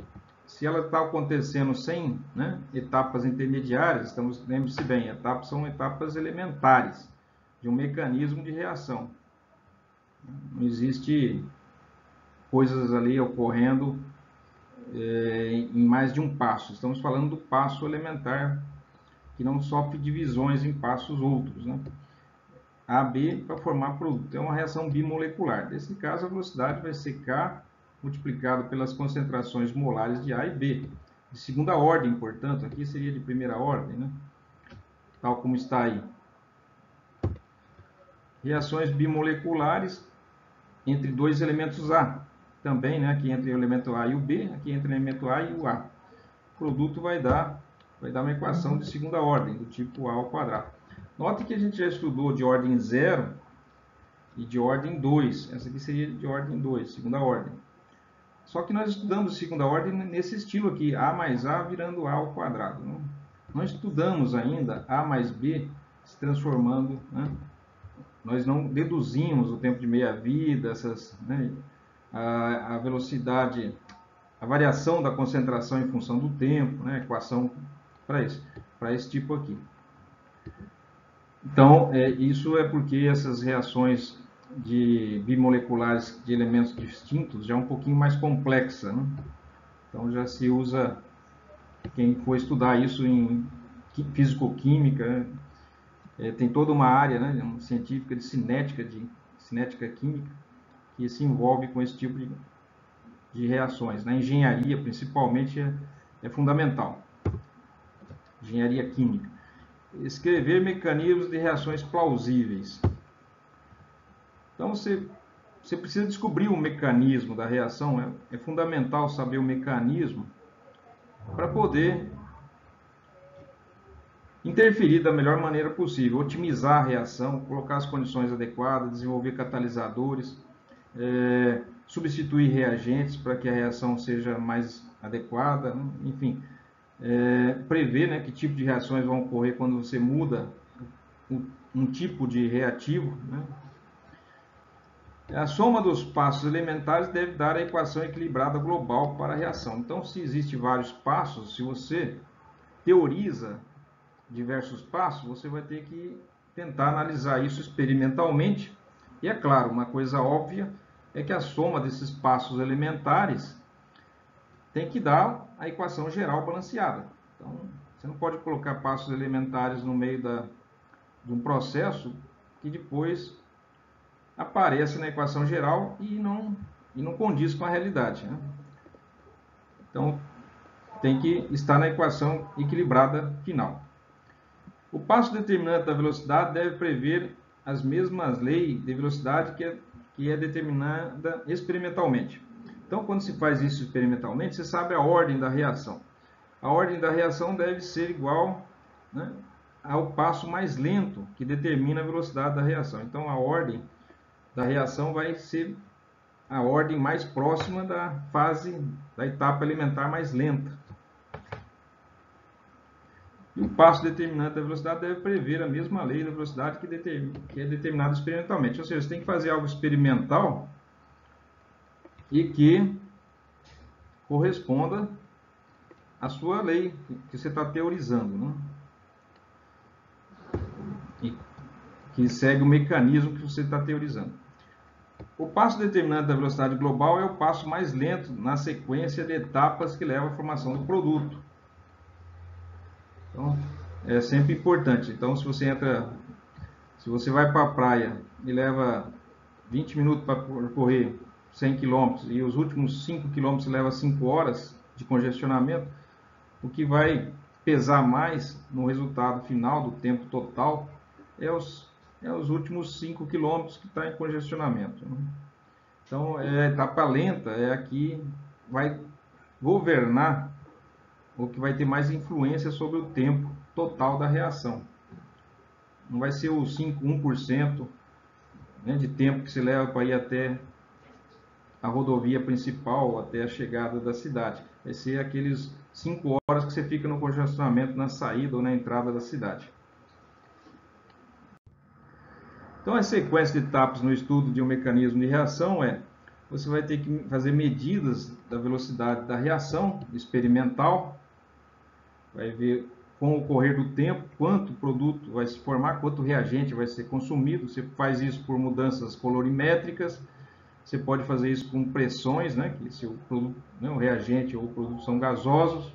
se ela está acontecendo sem, né, etapas intermediárias, lembre-se bem, etapas são etapas elementares de um mecanismo de reação. Não existe coisas ali ocorrendo em mais de um passo. Estamos falando do passo elementar, que não sofre divisões em passos outros, né? A, B, para formar produto. É uma reação bimolecular. Nesse caso, a velocidade vai ser K multiplicado pelas concentrações molares de A e B. De segunda ordem, portanto, aqui seria de primeira ordem, né? Tal como está aí. Reações bimoleculares entre 2 elementos A. Também, né? Aqui entre o elemento A e o B, aqui entre o elemento A e o A. O produto vai dar uma equação de segunda ordem, do tipo A ao quadrado. Note que a gente já estudou de ordem 0 e de ordem 2. Essa aqui seria de ordem 2, segunda ordem. Só que nós estudamos segunda ordem nesse estilo aqui, A mais A virando A ao quadrado. Não estudamos ainda A mais B se transformando, né? Nós não deduzimos o tempo de meia-vida, né, a velocidade, a variação da concentração em função do tempo, né, equação para esse tipo aqui. Então, isso é porque essas reações bimoleculares de elementos distintos já é um pouquinho mais complexa, né? Então já se usa, quem for estudar isso em fisicoquímica, tem toda uma área, né, científica de cinética química, que se envolve com esse tipo de reações. Na engenharia, principalmente, é fundamental. Engenharia química. Escrever mecanismos de reações plausíveis. Então, você precisa descobrir o mecanismo da reação. É fundamental saber o mecanismo para poder interferir da melhor maneira possível, otimizar a reação, colocar as condições adequadas, desenvolver catalisadores, substituir reagentes para que a reação seja mais adequada, enfim, prever, né, que tipo de reações vão ocorrer quando você muda um tipo de reativo, né? A soma dos passos elementares deve dar a equação equilibrada global para a reação. Então, se existem vários passos, se você teoriza diversos passos, você vai ter que tentar analisar isso experimentalmente. E é claro, uma coisa óbvia é que a soma desses passos elementares tem que dar a equação geral balanceada. Então, você não pode colocar passos elementares no meio de um processo que depois aparece na equação geral e não condiz com a realidade, né? Então, tem que estar na equação equilibrada final. O passo determinante da velocidade deve prever as mesmas leis de velocidade que é determinada experimentalmente. Então, quando se faz isso experimentalmente, você sabe a ordem da reação. A ordem da reação deve ser igual, né, ao passo mais lento que determina a velocidade da reação. Então, a ordem da reação vai ser a ordem mais próxima da fase, da etapa elementar mais lenta. E o passo determinante da velocidade deve prever a mesma lei da velocidade que é determinada experimentalmente. Ou seja, você tem que fazer algo experimental e que corresponda à sua lei que você está teorizando, né? E que segue o mecanismo que você está teorizando. O passo determinante da velocidade global é o passo mais lento na sequência de etapas que leva à formação do produto. Então, é sempre importante. Então, se você vai para a praia e leva 20 minutos para percorrer 100 km e os últimos 5 km leva 5 horas de congestionamento, o que vai pesar mais no resultado final do tempo total é os últimos 5 km que está em congestionamento, né? Então, a etapa lenta é a que vai governar, ou que vai ter mais influência sobre o tempo total da reação. Não vai ser os 1%, né, de tempo que se leva para ir até a rodovia principal, até a chegada da cidade. Vai ser aqueles 5 horas que você fica no congestionamento na saída ou na entrada da cidade. Então, a sequência de etapas no estudo de um mecanismo de reação você vai ter que fazer medidas da velocidade da reação experimental, vai ver com o correr do tempo quanto produto vai se formar, quanto reagente vai ser consumido. Você faz isso por mudanças colorimétricas, você pode fazer isso com pressões, né, que se o produto, né, o reagente ou o produto são gasosos.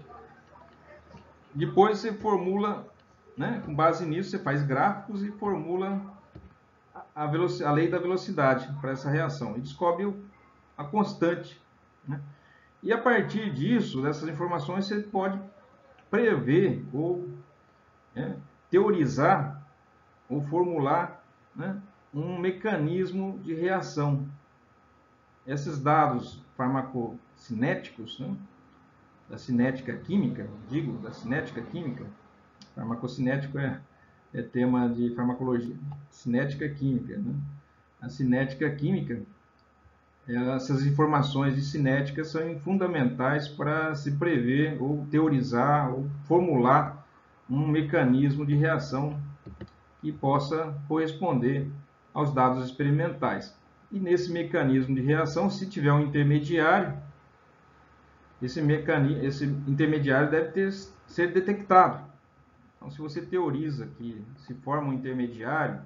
Depois você formula, né, com base nisso, você faz gráficos e formula a lei da velocidade para essa reação e descobre a constante, né? E a partir disso, dessas informações, você pode prever ou, né, teorizar ou formular, né, um mecanismo de reação. Esses dados farmacocinéticos, né, da cinética química, da cinética química, farmacocinético é tema de farmacologia, cinética química, né? A cinética química, essas informações de cinética são fundamentais para se prever ou teorizar ou formular um mecanismo de reação que possa corresponder aos dados experimentais. E nesse mecanismo de reação, se tiver um intermediário, esse intermediário deve ser detectado. Então, se você teoriza que se forma um intermediário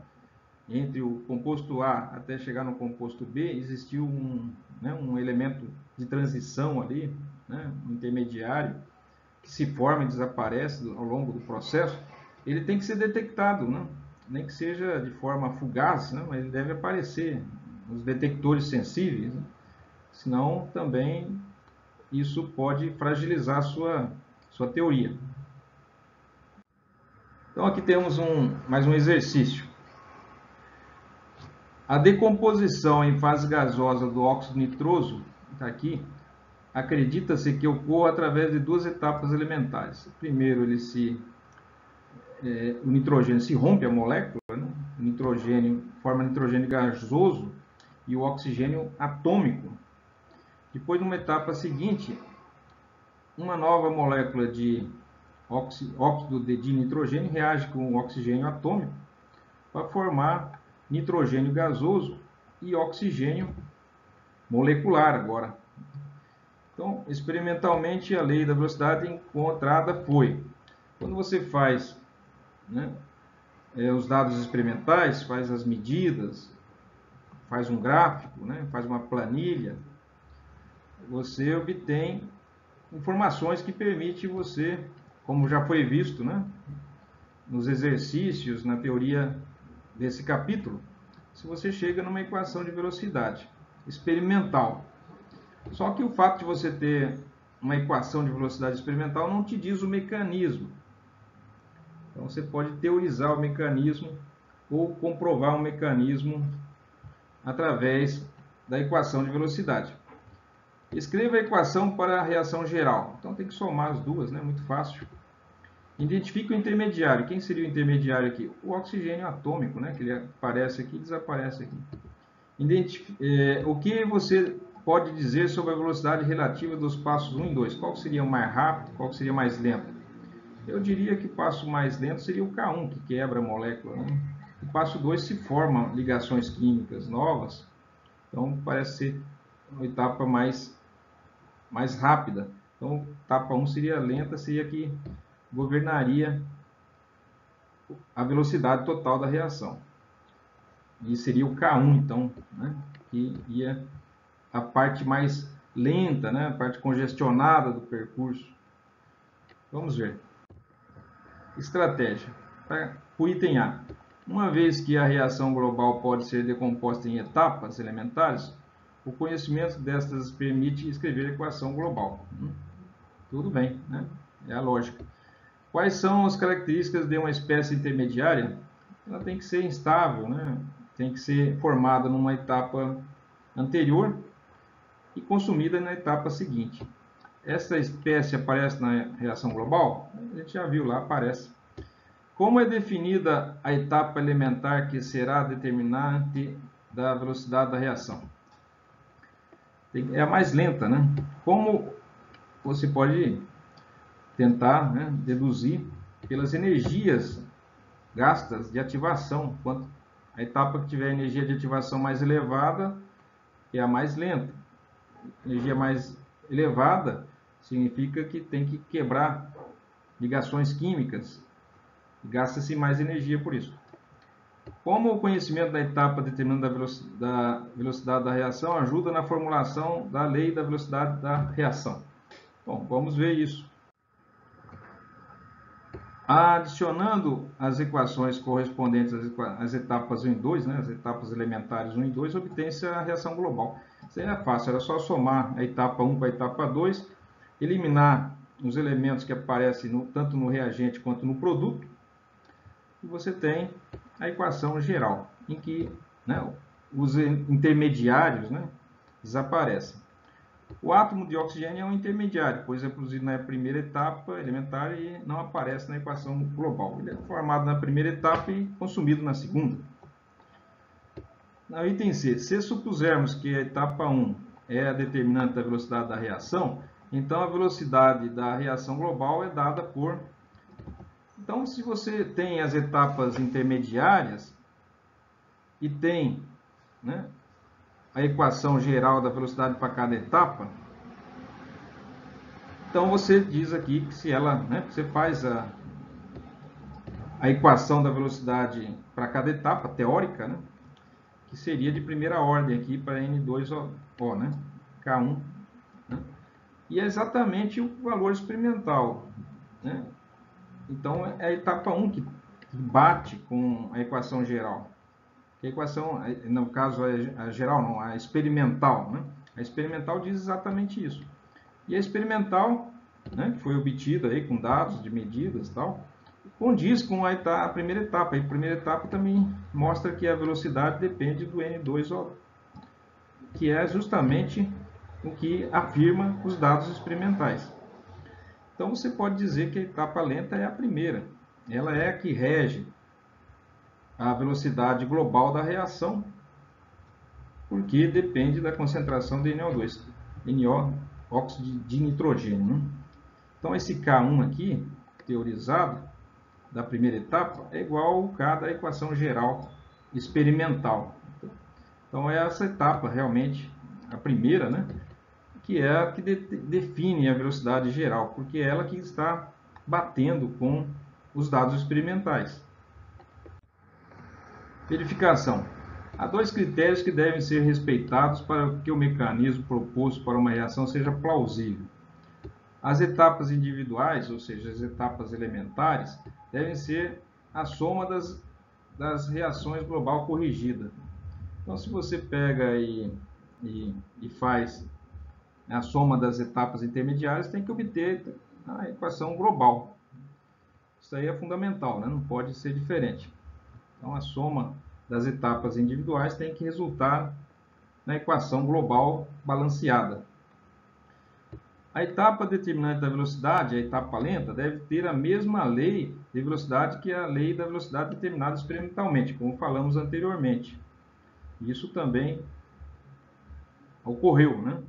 entre o composto A até chegar no composto B, existiu um elemento de transição ali, né, um intermediário, que se forma e desaparece ao longo do processo, ele tem que ser detectado, né? Nem que seja de forma fugaz, né? Mas ele deve aparecer nos detectores sensíveis, né? Senão também isso pode fragilizar a sua teoria. Então aqui temos mais um exercício. A decomposição em fase gasosa do óxido nitroso, está aqui, acredita-se que ocorra através de duas etapas elementares. Primeiro, o nitrogênio se rompe a molécula, né? O nitrogênio forma nitrogênio gasoso e o oxigênio atômico. Depois, numa etapa seguinte, uma nova molécula de óxido de dinitrogênio reage com o oxigênio atômico para formar nitrogênio gasoso e oxigênio molecular agora. Então, experimentalmente, a lei da velocidade encontrada foi: quando você faz, né, os dados experimentais, faz as medidas, faz um gráfico, né, faz uma planilha, você obtém informações que permitem você, como já foi visto, né, nos exercícios, na teoria desse capítulo, se você chega numa equação de velocidade experimental. Só que o fato de você ter uma equação de velocidade experimental não te diz o mecanismo. Então você pode teorizar o mecanismo ou comprovar um mecanismo através da equação de velocidade. Escreva a equação para a reação geral. Então tem que somar as duas, né? Muito fácil. Identifique o intermediário. Quem seria o intermediário aqui? O oxigênio atômico, né? Que ele aparece aqui e desaparece aqui. O que você pode dizer sobre a velocidade relativa dos passos 1 e 2? Qual seria o mais rápido? Qual seria o mais lento? Eu diria que o passo mais lento seria o K1, que quebra a molécula, né? O passo 2 se formam ligações químicas novas. Então parece ser uma etapa mais rápida. Então, etapa 1 seria lenta, seria que governaria a velocidade total da reação. E seria o K1, então, né, que ia a parte mais lenta, né, a parte congestionada do percurso. Vamos ver. Estratégia. Para o item A. Uma vez que a reação global pode ser decomposta em etapas elementares, o conhecimento destas permite escrever a equação global. Tudo bem, né? É a lógica. Quais são as características de uma espécie intermediária? Ela tem que ser instável, né? Tem que ser formada numa etapa anterior e consumida na etapa seguinte. Essa espécie aparece na reação global? A gente já viu lá, aparece. Como é definida a etapa elementar que será determinante da velocidade da reação? É a mais lenta, né? Como você pode tentar, né, deduzir pelas energias gastas de ativação. Quanto a etapa que tiver energia de ativação mais elevada é a mais lenta. Energia mais elevada significa que tem que quebrar ligações químicas. Gasta-se mais energia por isso. Como o conhecimento da etapa determinando da velocidade da reação ajuda na formulação da lei da velocidade da reação? Bom, vamos ver isso. Adicionando as equações correspondentes às etapas 1 e 2, né, as etapas elementares 1 e 2, obtém-se a reação global. Isso aí é fácil, era só somar a etapa 1 com a etapa 2, eliminar os elementos que aparecem tanto no reagente quanto no produto, e você tem a equação geral, em que, né, os intermediários, né, desaparecem. O átomo de oxigênio é um intermediário, pois é produzido na primeira etapa elementar e não aparece na equação global. Ele é formado na primeira etapa e consumido na segunda. No item C, se supusermos que a etapa 1 é a determinante da velocidade da reação, então a velocidade da reação global é dada por... Então, se você tem as etapas intermediárias e tem, né, a equação geral da velocidade para cada etapa, então você diz aqui que se ela, né, você faz a equação da velocidade para cada etapa teórica, né, que seria de primeira ordem aqui para N2O, né, K1, né, e é exatamente o valor experimental, né? Então é a etapa 1 que bate com a equação geral. A equação, no caso, a geral não, a experimental, né? A experimental diz exatamente isso. E a experimental, né, que foi obtida aí com dados de medidas e tal, condiz com a primeira etapa. E a primeira etapa também mostra que a velocidade depende do N2O, que é justamente o que afirma os dados experimentais. Então você pode dizer que a etapa lenta é a primeira. Ela é a que rege a velocidade global da reação, porque depende da concentração de NO2, NO, óxido de nitrogênio, né? Então esse K1 aqui, teorizado, da primeira etapa, é igual ao K da equação geral experimental. Então é essa etapa realmente, a primeira, né, que é a que define a velocidade geral, porque é ela que está batendo com os dados experimentais. Verificação. Há dois critérios que devem ser respeitados para que o mecanismo proposto para uma reação seja plausível. As etapas individuais, ou seja, as etapas elementares, devem ser a soma das reações global corrigida. Então, se você pega e faz a soma das etapas intermediárias, tem que obter a equação global. Isso aí é fundamental, né? Não pode ser diferente. Então, a soma das etapas individuais tem que resultar na equação global balanceada. A etapa determinante da velocidade, a etapa lenta, deve ter a mesma lei de velocidade que a lei da velocidade determinada experimentalmente, como falamos anteriormente. Isso também ocorreu, né,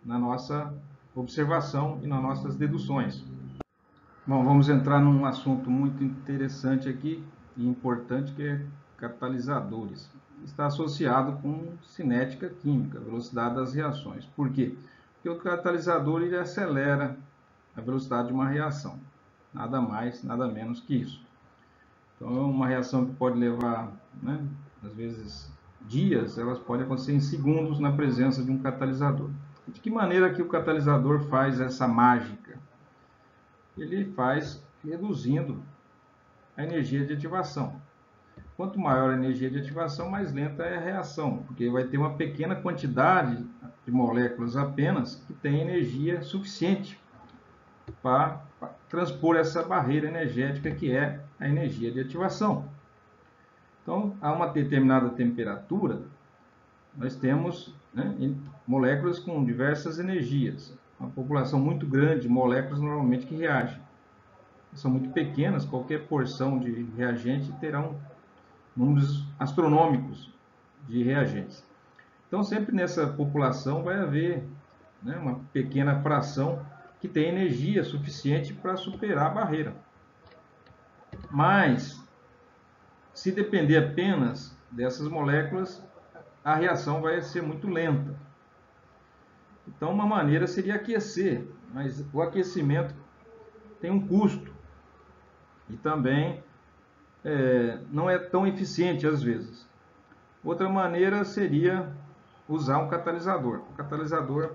na nossa observação e nas nossas deduções. Bom, vamos entrar num assunto muito interessante aqui e importante, que é catalisadores. Está associado com cinética química, velocidade das reações. Por quê? Porque o catalisador ele acelera a velocidade de uma reação. Nada mais, nada menos que isso. Então, é uma reação que pode levar, né, às vezes, dias, elas podem acontecer em segundos na presença de um catalisador. De que maneira que o catalisador faz essa mágica? Ele faz reduzindo a energia de ativação. Quanto maior a energia de ativação, mais lenta é a reação, porque vai ter uma pequena quantidade de moléculas apenas que tem energia suficiente para transpor essa barreira energética que é a energia de ativação. Então, a uma determinada temperatura, nós temos, né, moléculas com diversas energias. Uma população muito grande de moléculas normalmente que reagem. São muito pequenas, qualquer porção de reagente terá números astronômicos de reagentes. Então, sempre nessa população vai haver, né, uma pequena fração que tem energia suficiente para superar a barreira. Mas, se depender apenas dessas moléculas, a reação vai ser muito lenta. Então, uma maneira seria aquecer, mas o aquecimento tem um custo e também não é tão eficiente às vezes. Outra maneira seria usar um catalisador. O catalisador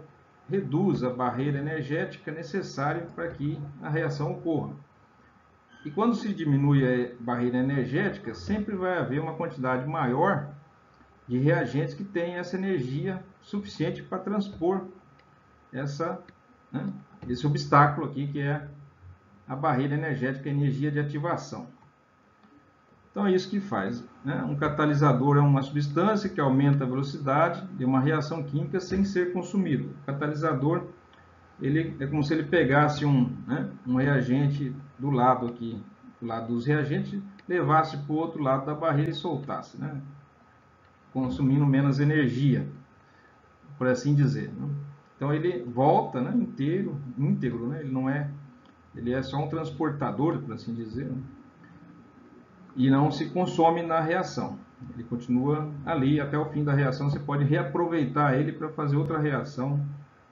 reduz a barreira energética necessária para que a reação ocorra. E quando se diminui a barreira energética, sempre vai haver uma quantidade maior de reagentes que têm essa energia suficiente para transpor esse obstáculo aqui, que é a barreira energética, a energia de ativação. Então é isso que faz, né? Um catalisador é uma substância que aumenta a velocidade de uma reação química sem ser consumido. O catalisador ele é como se ele pegasse um reagente do lado aqui, do lado dos reagentes, levasse para o outro lado da barreira e soltasse, né? Consumindo menos energia, por assim dizer, né? Então ele volta, né, íntegro, né? Ele é só um transportador, por assim dizer, né? E não se consome na reação. Ele continua ali até o fim da reação. Você pode reaproveitar ele para fazer outra reação.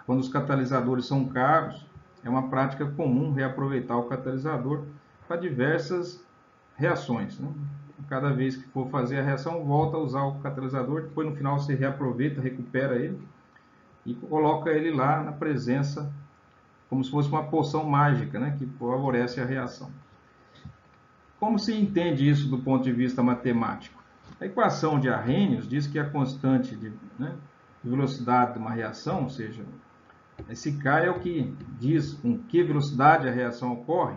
Quando os catalisadores são caros, é uma prática comum reaproveitar o catalisador para diversas reações, né? Cada vez que for fazer a reação, volta a usar o catalisador. Depois, no final, você reaproveita, recupera ele e coloca ele lá na presença, como se fosse uma poção mágica, né, que favorece a reação. Como se entende isso do ponto de vista matemático? A equação de Arrhenius diz que a constante de velocidade de uma reação, ou seja, esse K é o que diz com que velocidade a reação ocorre,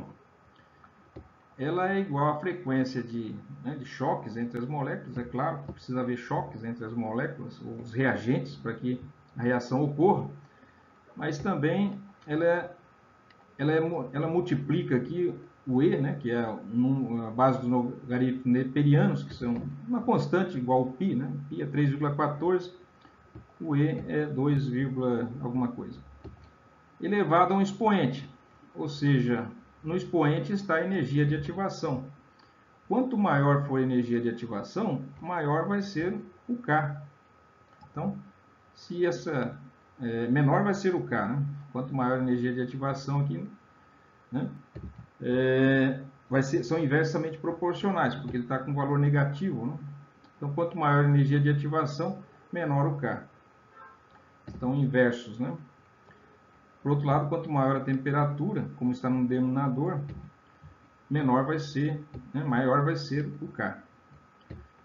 ela é igual à frequência de choques entre as moléculas. É claro que precisa haver choques entre as moléculas, ou os reagentes, para que a reação ocorra, mas também ela multiplica aqui o E, né, que é a base dos logaritmos neperianos, que são uma constante igual ao π, né? Π é 3,14, o E é 2, alguma coisa, elevado a um expoente, ou seja, no expoente está a energia de ativação. Quanto maior for a energia de ativação, maior vai ser o K. Então, se essa menor vai ser o K, né? Quanto maior a energia de ativação aqui, né? São inversamente proporcionais, porque ele está com valor negativo, né? Então, quanto maior a energia de ativação, menor o K. Estão inversos, né? Por outro lado, quanto maior a temperatura, como está no denominador, menor vai ser, né, maior vai ser o K.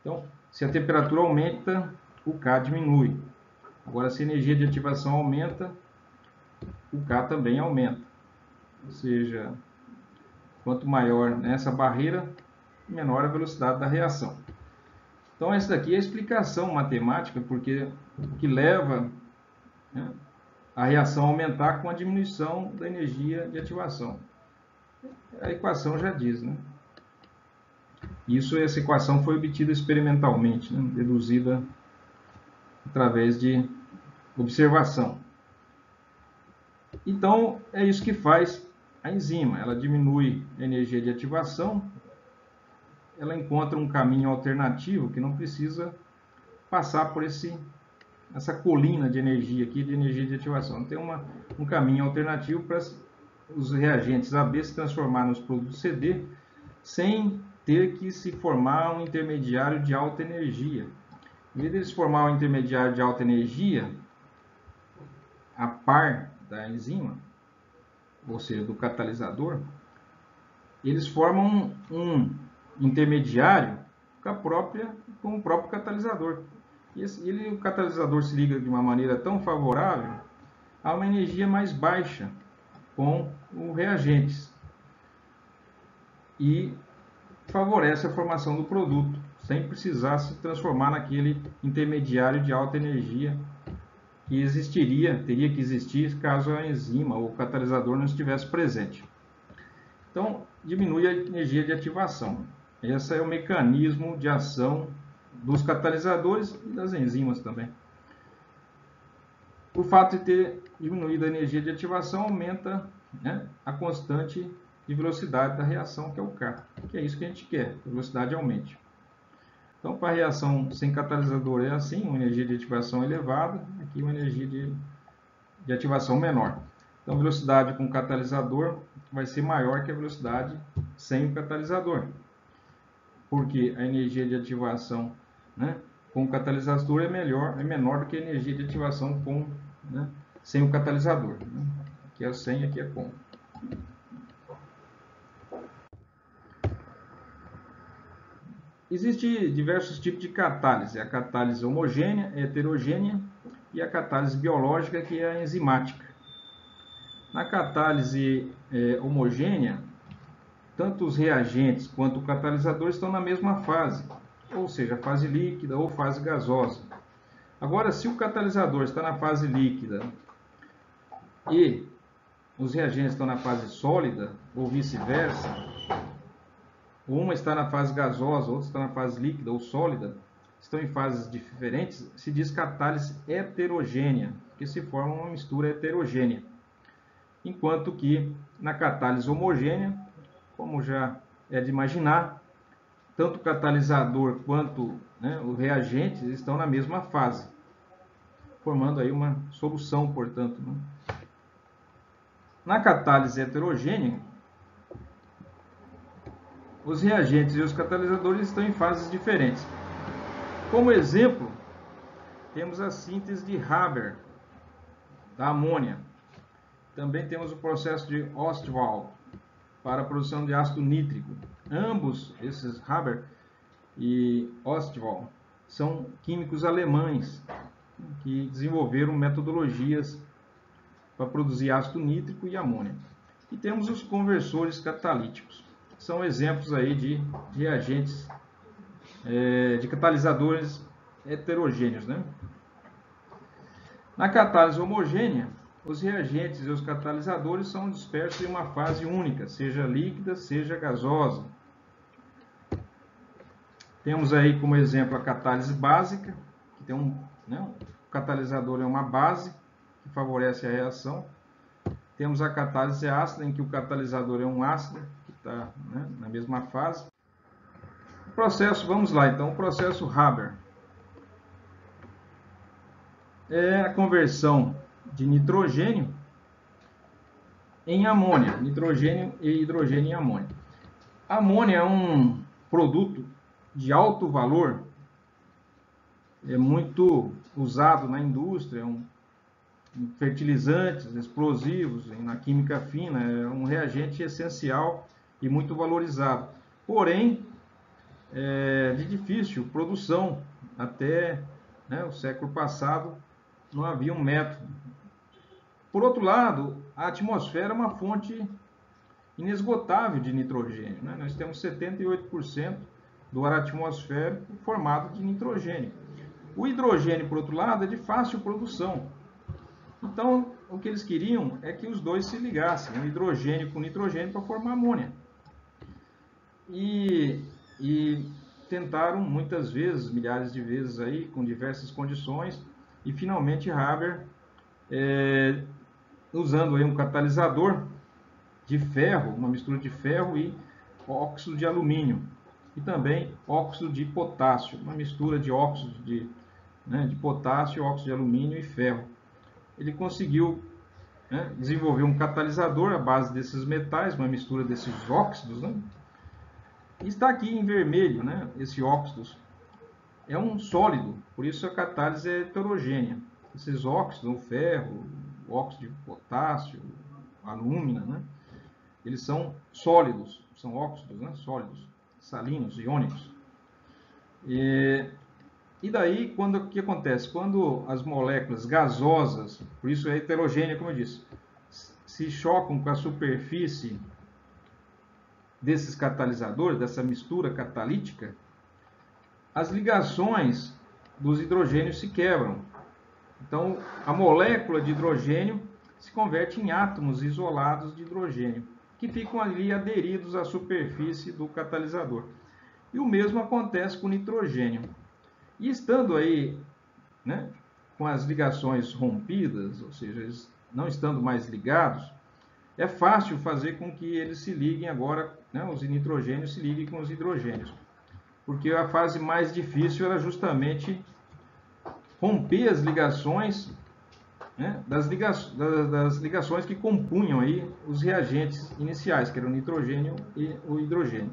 Então, se a temperatura aumenta, o K diminui. Agora, se a energia de ativação aumenta, o K também aumenta. Ou seja, quanto maior essa barreira, menor a velocidade da reação. Então, essa daqui é a explicação matemática, porque que leva, né, a reação a aumentar com a diminuição da energia de ativação. A equação já diz, né? Essa equação foi obtida experimentalmente, né, deduzida através de observação. Então, é isso que faz a enzima. Ela diminui a energia de ativação, ela encontra um caminho alternativo que não precisa passar por essa colina de energia aqui, de energia de ativação. Tem um caminho alternativo para os reagentes AB se transformar nos produtos CD sem ter que se formar um intermediário de alta energia. Em vez de eles formar um intermediário de alta energia, a par da enzima, ou seja, do catalisador, eles formam um intermediário com o próprio catalisador. O catalisador se liga de uma maneira tão favorável a uma energia mais baixa com os reagentes e favorece a formação do produto, sem precisar se transformar naquele intermediário de alta energia que teria que existir caso a enzima ou o catalisador não estivesse presente. Então, diminui a energia de ativação. Esse é o mecanismo de ação dos catalisadores e das enzimas também. O fato de ter diminuído a energia de ativação aumenta, né, a constante de velocidade da reação, que é o K, que é isso que a gente quer, que a velocidade aumente. Então, para a reação sem catalisador é assim, uma energia de ativação elevada, aqui uma energia de ativação menor. Então, a velocidade com catalisador vai ser maior que a velocidade sem o catalisador, porque a energia de ativação, né, com o catalisador é menor do que a energia de ativação sem o catalisador. Né? Aqui é sem, aqui é com. Existem diversos tipos de catálise. A catálise homogênea, heterogênea e a catálise biológica, que é a enzimática. Na catálise homogênea, tanto os reagentes quanto o catalisador estão na mesma fase, ou seja, fase líquida ou fase gasosa. Agora, se o catalisador está na fase líquida e os reagentes estão na fase sólida, ou vice-versa, uma está na fase gasosa, outra está na fase líquida ou sólida, estão em fases diferentes, se diz catálise heterogênea, que se forma uma mistura heterogênea. Enquanto que na catálise homogênea, como já é de imaginar, tanto o catalisador quanto, né, os reagentes estão na mesma fase, formando aí uma solução, portanto. Né? Na catálise heterogênea, os reagentes e os catalisadores estão em fases diferentes. Como exemplo, temos a síntese de Haber, da amônia. Também temos o processo de Ostwald, para a produção de ácido nítrico. Ambos, esses Haber e Ostwald, são químicos alemães que desenvolveram metodologias para produzir ácido nítrico e amônia. E temos os conversores catalíticos. São exemplos aí de reagentes, de catalisadores heterogêneos. Né? Na catálise homogênea, os reagentes e os catalisadores são dispersos em uma fase única, seja líquida, seja gasosa. Temos aí como exemplo a catálise básica, que tem o catalisador é uma base que favorece a reação. Temos a catálise ácida, em que o catalisador é um ácido, que está, né, na mesma fase. O processo, vamos lá então, o processo Haber é a conversão de nitrogênio em amônia, nitrogênio e hidrogênio em amônia. A amônia é um produto de alto valor, é muito usado na indústria, fertilizantes, explosivos, na química fina, é um reagente essencial e muito valorizado. Porém, de difícil produção. Até, né, o século passado não havia um método. Por outro lado, a atmosfera é uma fonte inesgotável de nitrogênio, né? Nós temos 78% do ar atmosférico formado de nitrogênio. O hidrogênio, por outro lado, é de fácil produção. Então, o que eles queriam é que os dois se ligassem, o hidrogênio com nitrogênio, para formar amônia. E tentaram muitas vezes, milhares de vezes aí, com diversas condições, e finalmente Haber, usando aí um catalisador de ferro, uma mistura de ferro e óxido de alumínio, e também óxido de potássio, uma mistura de óxido de potássio, óxido de alumínio e ferro. Ele conseguiu, né, desenvolver um catalisador à base desses metais, uma mistura desses óxidos, né? E está aqui em vermelho, né, esse óxido. É um sólido, por isso a catálise é heterogênea. Esses óxidos, o ferro, o óxido de potássio, a alúmina, né, eles são sólidos, são óxidos, né, sólidos, salinos, iônicos. E daí, o que acontece? Quando as moléculas gasosas, por isso é heterogênea, como eu disse, se chocam com a superfície desses catalisadores, dessa mistura catalítica, as ligações dos hidrogênios se quebram. Então, a molécula de hidrogênio se converte em átomos isolados de hidrogênio, que ficam ali aderidos à superfície do catalisador. E o mesmo acontece com o nitrogênio. E estando aí, né, com as ligações rompidas, ou seja, eles não estando mais ligados, é fácil fazer com que eles se liguem agora, né, os nitrogênios se liguem com os hidrogênios. Porque a fase mais difícil era justamente romper as ligações, né, das ligações que compunham aí os reagentes iniciais, que eram o nitrogênio e o hidrogênio.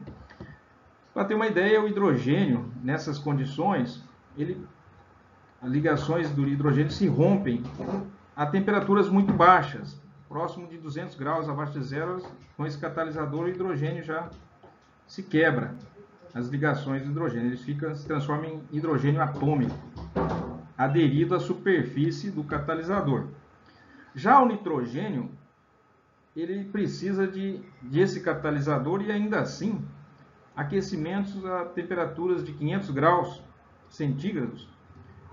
Para ter uma ideia, o hidrogênio, nessas condições, as ligações do hidrogênio se rompem a temperaturas muito baixas, próximo de 200 graus abaixo de zero. Com esse catalisador, o hidrogênio já se quebra, as ligações do hidrogênio, ele se transforma em hidrogênio atômico, aderido à superfície do catalisador. Já o nitrogênio, ele precisa desse catalisador e ainda assim, aquecimentos a temperaturas de 500 graus centígrados,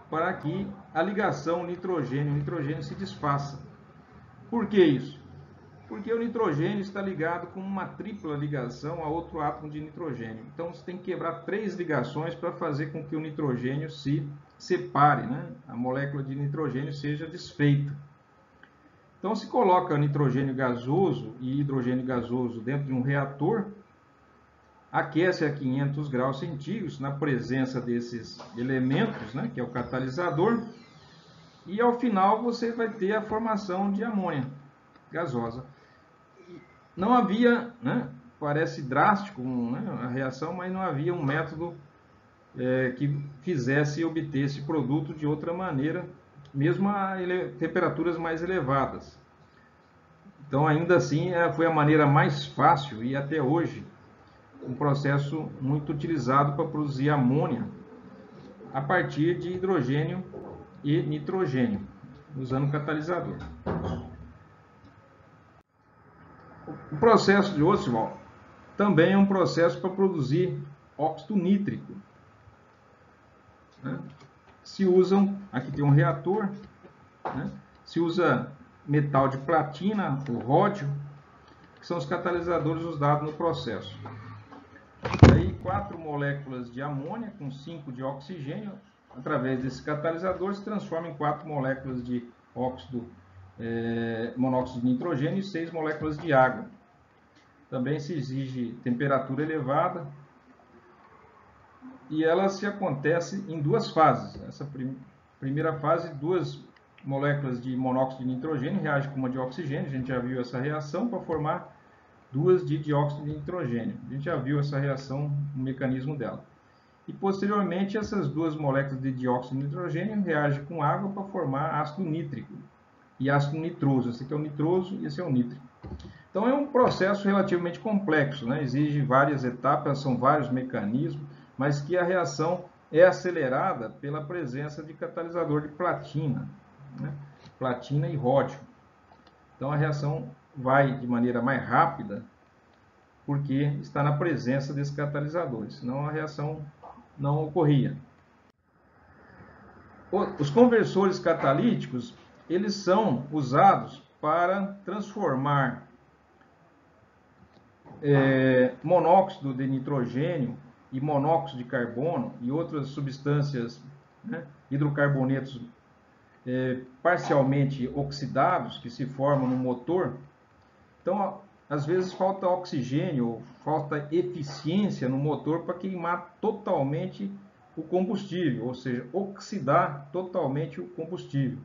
para que a ligação nitrogênio se desfaça. Por que isso? Porque o nitrogênio está ligado com uma tripla ligação a outro átomo de nitrogênio. Então você tem que quebrar 3 ligações para fazer com que o nitrogênio se separe, né? A molécula de nitrogênio seja desfeita. Então se coloca nitrogênio gasoso e hidrogênio gasoso dentro de um reator, aquece a 500 graus centígrados na presença desses elementos, né, que é o catalisador, e ao final você vai ter a formação de amônia gasosa. Não havia, né, parece drástico, né, a reação, mas não havia um método que fizesse obter esse produto de outra maneira, mesmo a temperaturas mais elevadas. Então, ainda assim, foi a maneira mais fácil e até hoje um processo muito utilizado para produzir amônia a partir de hidrogênio e nitrogênio, usando catalisador. O processo de Ostwald também é um processo para produzir óxido nítrico, né? Se usam, aqui tem um reator, né? Se usa metal de platina, o ródio, que são os catalisadores usados no processo. Aí 4 moléculas de amônia com 5 de oxigênio, através desse catalisador, se transforma em 4 moléculas de monóxido de nitrogênio e 6 moléculas de água. Também se exige temperatura elevada e ela se acontece em 2 fases. Essa primeira fase, 2 moléculas de monóxido de nitrogênio reagem com uma de oxigênio, a gente já viu essa reação para formar 2 de dióxido de nitrogênio. A gente já viu essa reação, o mecanismo dela. E posteriormente essas 2 moléculas de dióxido de nitrogênio reagem com água para formar ácido nítrico. e ácido nitroso. Esse aqui é o nitroso e esse é o nítrico. Então é um processo relativamente complexo, né? Exige várias etapas, são vários mecanismos, mas que a reação é acelerada pela presença de catalisador de platina, né? Platina e ródio. Então a reação vai de maneira mais rápida porque está na presença desses catalisadores, senão a reação não ocorria. Os conversores catalíticos, eles são usados para transformar monóxido de nitrogênio e monóxido de carbono e outras substâncias, né, hidrocarbonetos parcialmente oxidados que se formam no motor. Então, às vezes falta oxigênio ou falta eficiência no motor para queimar totalmente o combustível, ou seja, oxidar totalmente o combustível.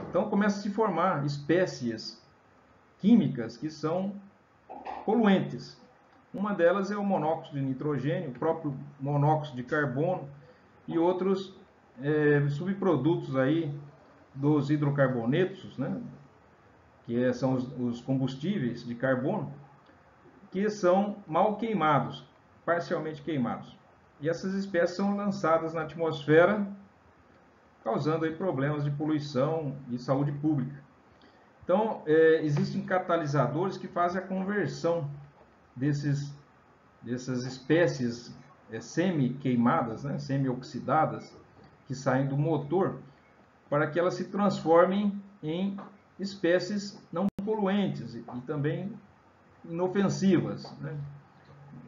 Então começa a se formar espécies químicas que são poluentes. Uma delas é o monóxido de nitrogênio, o próprio monóxido de carbono e outros subprodutos aí dos hidrocarbonetos, né? Que são os combustíveis de carbono, que são mal queimados, parcialmente queimados. E essas espécies são lançadas na atmosfera, causando aí problemas de poluição e saúde pública. Então, existem catalisadores que fazem a conversão dessas espécies semi-queimadas, né, semi-oxidadas, que saem do motor, para que elas se transformem em espécies não poluentes e também inofensivas, né?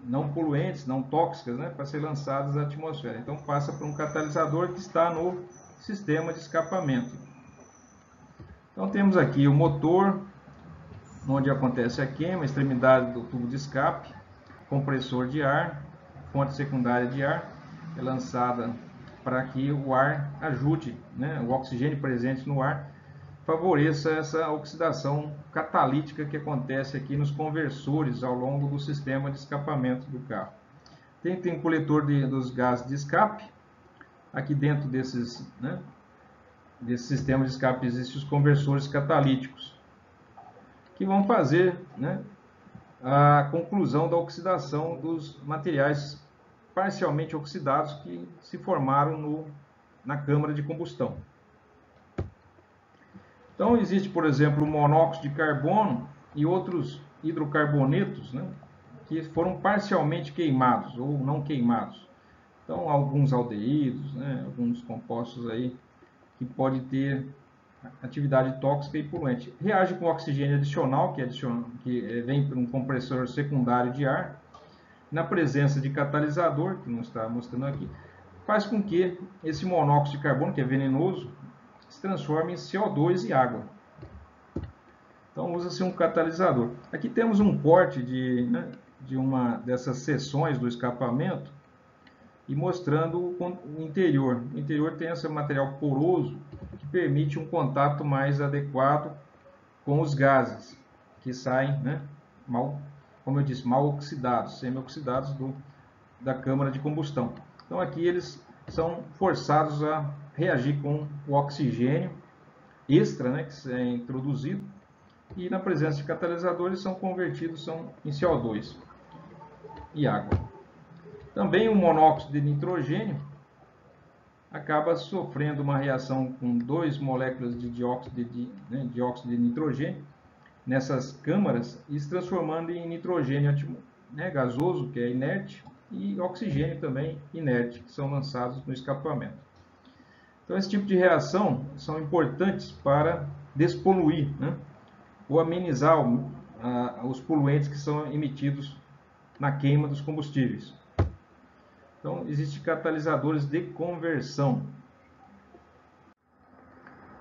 Não poluentes, não tóxicas, né? Para ser lançadas na atmosfera. Então passa por um catalisador que está no sistema de escapamento. Então temos aqui o motor, onde acontece a queima, extremidade do tubo de escape, compressor de ar, fonte secundária de ar, é lançada para que o ar ajude, né, o oxigênio presente no ar, favoreça essa oxidação catalítica que acontece aqui nos conversores ao longo do sistema de escapamento do carro. Tem um coletor dos gases de escape. Aqui dentro desse sistema de escape existem os conversores catalíticos, que vão fazer, né, a conclusão da oxidação dos materiais parcialmente oxidados que se formaram na câmara de combustão. Então existe, por exemplo, o monóxido de carbono e outros hidrocarbonetos, né, que foram parcialmente queimados ou não queimados. Então alguns aldeídos, né, alguns compostos aí que podem ter atividade tóxica e poluente. Reage com oxigênio adicional, que vem por um compressor secundário de ar, na presença de catalisador, que não está mostrando aqui, faz com que esse monóxido de carbono, que é venenoso, se transforme em CO2 e água. Então usa-se um catalisador. Aqui temos um corte de uma dessas seções do escapamento e mostrando o interior. O interior tem esse material poroso que permite um contato mais adequado com os gases que saem, né, como eu disse, mal oxidados, semi-oxidados da câmara de combustão. Então aqui eles são forçados a reagir com o oxigênio extra, né, que é introduzido, e na presença de catalisadores são convertidos em CO2 e água. Também o monóxido de nitrogênio acaba sofrendo uma reação com 2 moléculas de dióxido de nitrogênio nessas câmaras e se transformando em nitrogênio, né, gasoso, que é inerte, e oxigênio também inerte, que são lançados no escapamento. Então esse tipo de reação são importantes para despoluir, né, ou amenizar os poluentes que são emitidos na queima dos combustíveis. Então, existem catalisadores de conversão.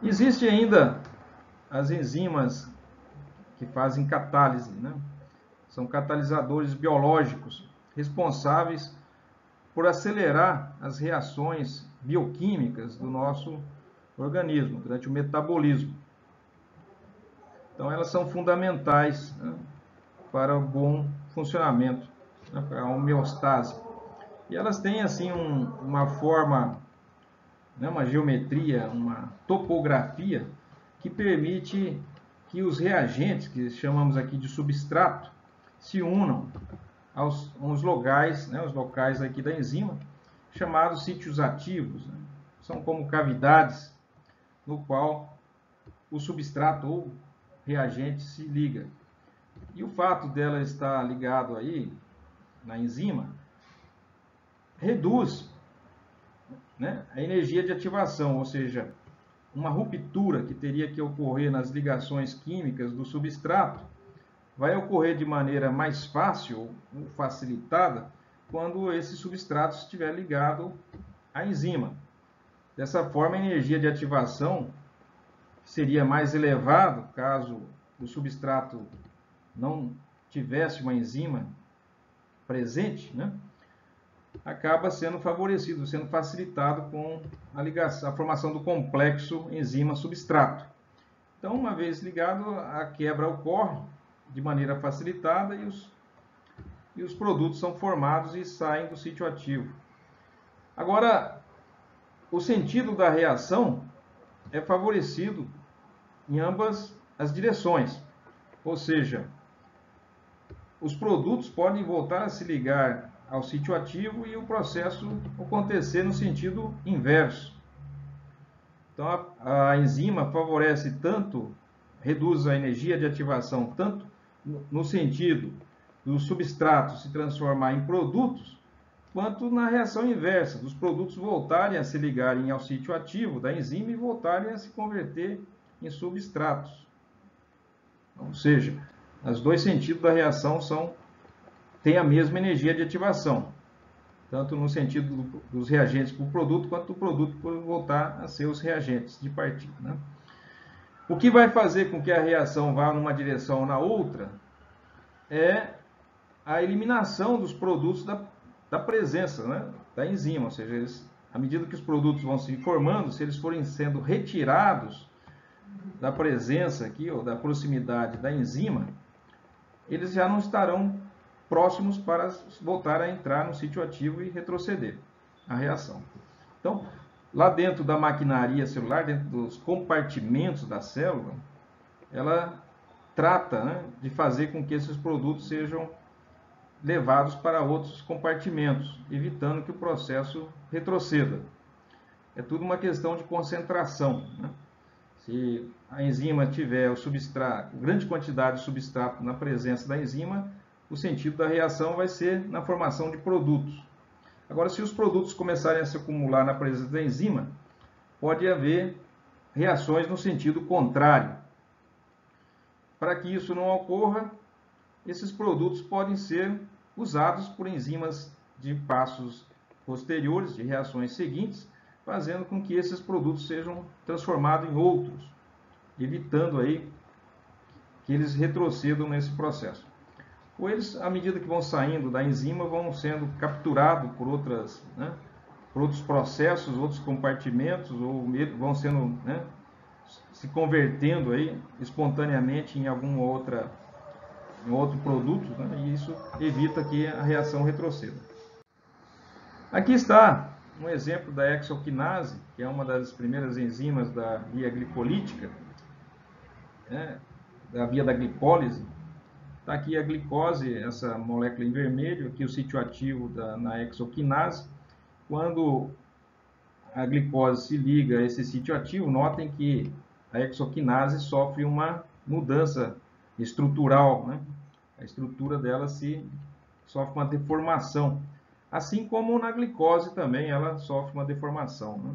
Existem ainda as enzimas que fazem catálise, né? São catalisadores biológicos responsáveis por acelerar as reações bioquímicas do nosso organismo durante o metabolismo. Então, elas são fundamentais, né, para o bom funcionamento, né, para a homeostase. E elas têm assim uma forma, né, uma geometria, uma topografia que permite que os reagentes, que chamamos aqui de substrato, se unam aos locais, né, os locais aqui da enzima, chamados sítios ativos, né? São como cavidades no qual o substrato ou reagente se liga. E o fato dela estar ligado aí na enzima reduz, né, a energia de ativação, ou seja, uma ruptura que teria que ocorrer nas ligações químicas do substrato vai ocorrer de maneira mais fácil ou facilitada quando esse substrato estiver ligado à enzima. Dessa forma, a energia de ativação seria mais elevada caso o substrato não tivesse uma enzima presente, né? Acaba sendo favorecido, sendo facilitado com a formação do complexo enzima-substrato. Então, uma vez ligado, a quebra ocorre de maneira facilitada e os produtos são formados e saem do sítio ativo. Agora, o sentido da reação é favorecido em ambas as direções, ou seja, os produtos podem voltar a se ligar ao sítio ativo e o processo acontecer no sentido inverso. Então, a enzima favorece tanto, reduz a energia de ativação, tanto no sentido do substrato se transformar em produtos, quanto na reação inversa, dos produtos voltarem a se ligarem ao sítio ativo da enzima e voltarem a se converter em substratos. Ou seja, os dois sentidos da reação têm a mesma energia de ativação, tanto no sentido dos reagentes para o produto, quanto do produto por voltar a ser os reagentes de partida, né? O que vai fazer com que a reação vá numa direção ou na outra é a eliminação dos produtos da presença, né, da enzima, ou seja, à medida que os produtos vão se formando, se eles forem sendo retirados da presença aqui, ou da proximidade da enzima, eles já não estarão próximos para voltar a entrar no sítio ativo e retroceder a reação. Então, lá dentro da maquinaria celular, dentro dos compartimentos da célula, ela trata, né, de fazer com que esses produtos sejam levados para outros compartimentos, evitando que o processo retroceda. É tudo uma questão de concentração, né? Se a enzima tiver o substrato, grande quantidade de substrato na presença da enzima, o sentido da reação vai ser na formação de produtos. Agora, se os produtos começarem a se acumular na presença da enzima, pode haver reações no sentido contrário. Para que isso não ocorra, esses produtos podem ser usados por enzimas de passos posteriores, de reações seguintes, fazendo com que esses produtos sejam transformados em outros, evitando aí que eles retrocedam nesse processo. Ou eles, à medida que vão saindo da enzima, vão sendo capturados por por outros processos, outros compartimentos, ou vão sendo, né, se convertendo aí espontaneamente em outro produto, né, e isso evita que a reação retroceda. Aqui está um exemplo da hexoquinase, que é uma das primeiras enzimas da via glicolítica, né, da via da glicólise. Está aqui a glicose, essa molécula em vermelho, aqui o sítio ativo na hexoquinase. Quando a glicose se liga a esse sítio ativo, notem que a hexoquinase sofre uma mudança estrutural, né? A estrutura dela sofre uma deformação, assim como na glicose também ela sofre uma deformação, né?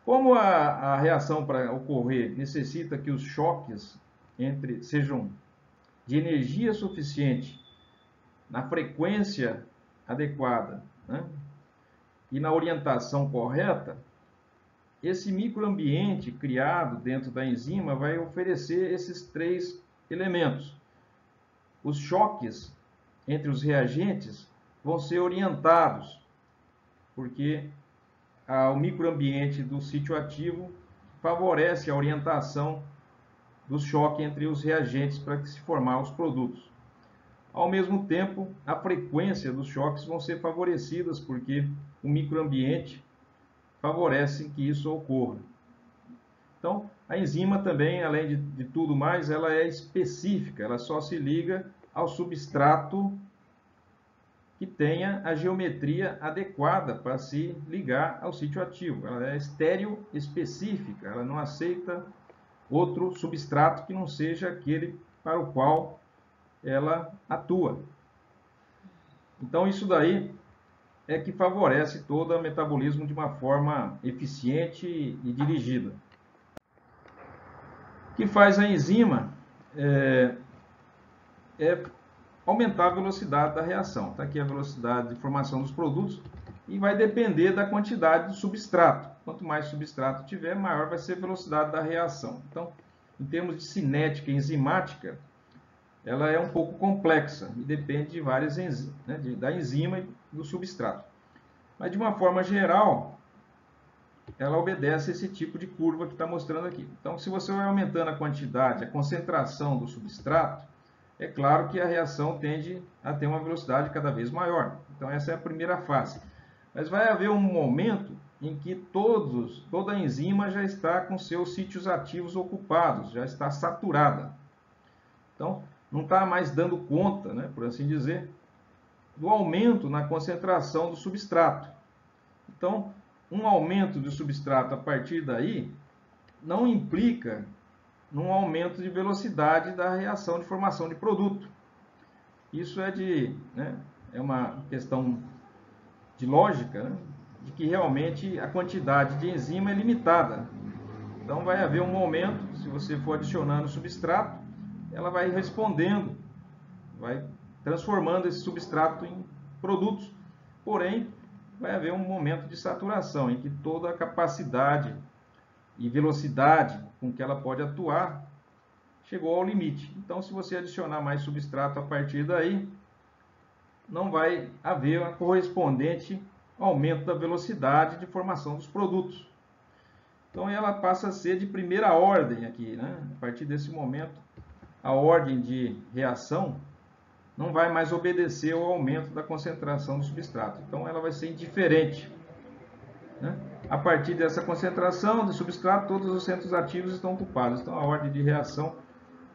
Como a reação para ocorrer necessita que os choques sejam de energia suficiente na frequência adequada, né, e na orientação correta, esse microambiente criado dentro da enzima vai oferecer esses três elementos. Os choques entre os reagentes vão ser orientados, porque o microambiente do sítio ativo favorece a orientação do choque entre os reagentes para que se formar os produtos. Ao mesmo tempo, a frequência dos choques vão ser favorecidas, porque o microambiente favorece que isso ocorra. Então, A enzima também, além de tudo mais, ela é específica, ela só se liga ao substrato que tenha a geometria adequada para se ligar ao sítio ativo. Ela é estéreo específica, ela não aceita outro substrato que não seja aquele para o qual ela atua. Então isso daí é que favorece todo o metabolismo de uma forma eficiente e dirigida. O que faz a enzima é aumentar a velocidade da reação. Está aqui a velocidade de formação dos produtos e vai depender da quantidade de substrato. Quanto mais substrato tiver, maior vai ser a velocidade da reação. Então, em termos de cinética enzimática, ela é um pouco complexa e depende de várias enzimas, né, da enzima e do substrato. Mas, de uma forma geral, ela obedece a esse tipo de curva que está mostrando aqui. Então, se você vai aumentando a quantidade, a concentração do substrato, é claro que a reação tende a ter uma velocidade cada vez maior. Então, essa é a primeira fase. Mas vai haver um momento em que toda a enzima já está com seus sítios ativos ocupados, já está saturada. Então, não está mais dando conta, né, por assim dizer, do aumento na concentração do substrato. Então, um aumento do substrato a partir daí não implica num aumento de velocidade da reação de formação de produto. Isso é uma questão de lógica, né, de que realmente a quantidade de enzima é limitada. Então vai haver um momento, se você for adicionando substrato, ela vai respondendo, vai transformando esse substrato em produtos. Porém, vai haver um momento de saturação, em que toda a capacidade e velocidade com que ela pode atuar chegou ao limite. Então, se você adicionar mais substrato a partir daí, não vai haver um correspondente aumento da velocidade de formação dos produtos. Então, ela passa a ser de primeira ordem aqui, né? A partir desse momento, a ordem de reação não vai mais obedecer ao aumento da concentração do substrato. Então, ela vai ser indiferente, né? A partir dessa concentração de substrato, todos os centros ativos estão ocupados. Então, a ordem de reação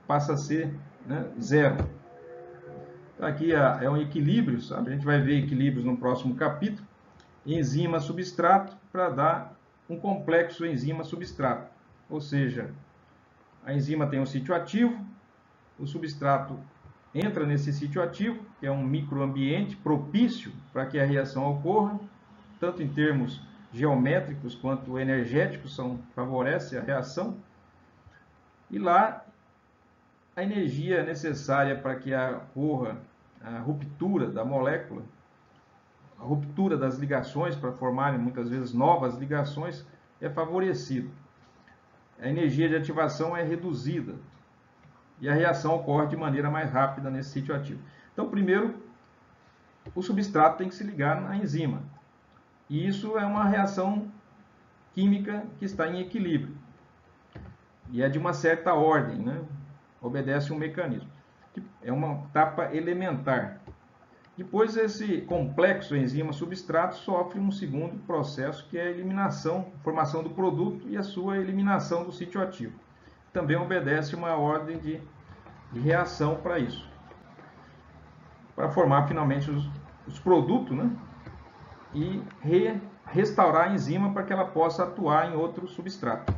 passa a ser, né, zero. Então, aqui é um equilíbrio, sabe? A gente vai ver equilíbrios no próximo capítulo. Enzima-substrato para dar um complexo enzima-substrato. Ou seja, a enzima tem um sítio ativo, o substrato entra nesse sítio ativo, que é um microambiente propício para que a reação ocorra, tanto em termos geométricos quanto energéticos, favorece a reação. E lá, a energia necessária para que ocorra a ruptura da molécula, a ruptura das ligações para formarem muitas vezes novas ligações, é favorecida. A energia de ativação é reduzida e a reação ocorre de maneira mais rápida nesse sítio ativo. Então, primeiro, o substrato tem que se ligar na enzima. E isso é uma reação química que está em equilíbrio. E é de uma certa ordem, né? Obedece um mecanismo. É uma etapa elementar. Depois, esse complexo enzima-substrato sofre um segundo processo, que é a eliminação, formação do produto e a sua eliminação do sítio ativo. Também obedece uma ordem de reação para isso. Para formar finalmente os produtos, né? E restaurar a enzima para que ela possa atuar em outro substrato.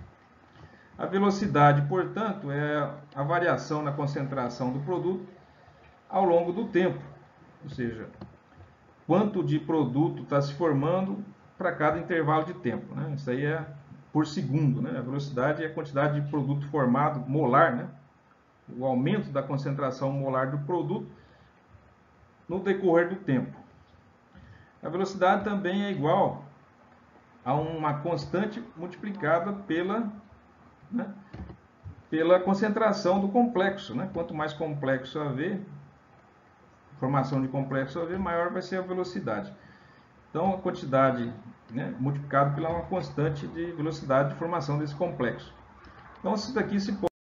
A velocidade, portanto, é a variação na concentração do produto ao longo do tempo. Ou seja, quanto de produto está se formando para cada intervalo de tempo, né? Isso aí é por segundo, né? A velocidade é a quantidade de produto formado, molar, né? O aumento da concentração molar do produto no decorrer do tempo. A velocidade também é igual a uma constante multiplicada pela concentração do complexo, né? Quanto mais complexo haver, formação de complexo haver, maior vai ser a velocidade. Então, a quantidade, né, multiplicado pela uma constante de velocidade de formação desse complexo. Então, isso daqui se pode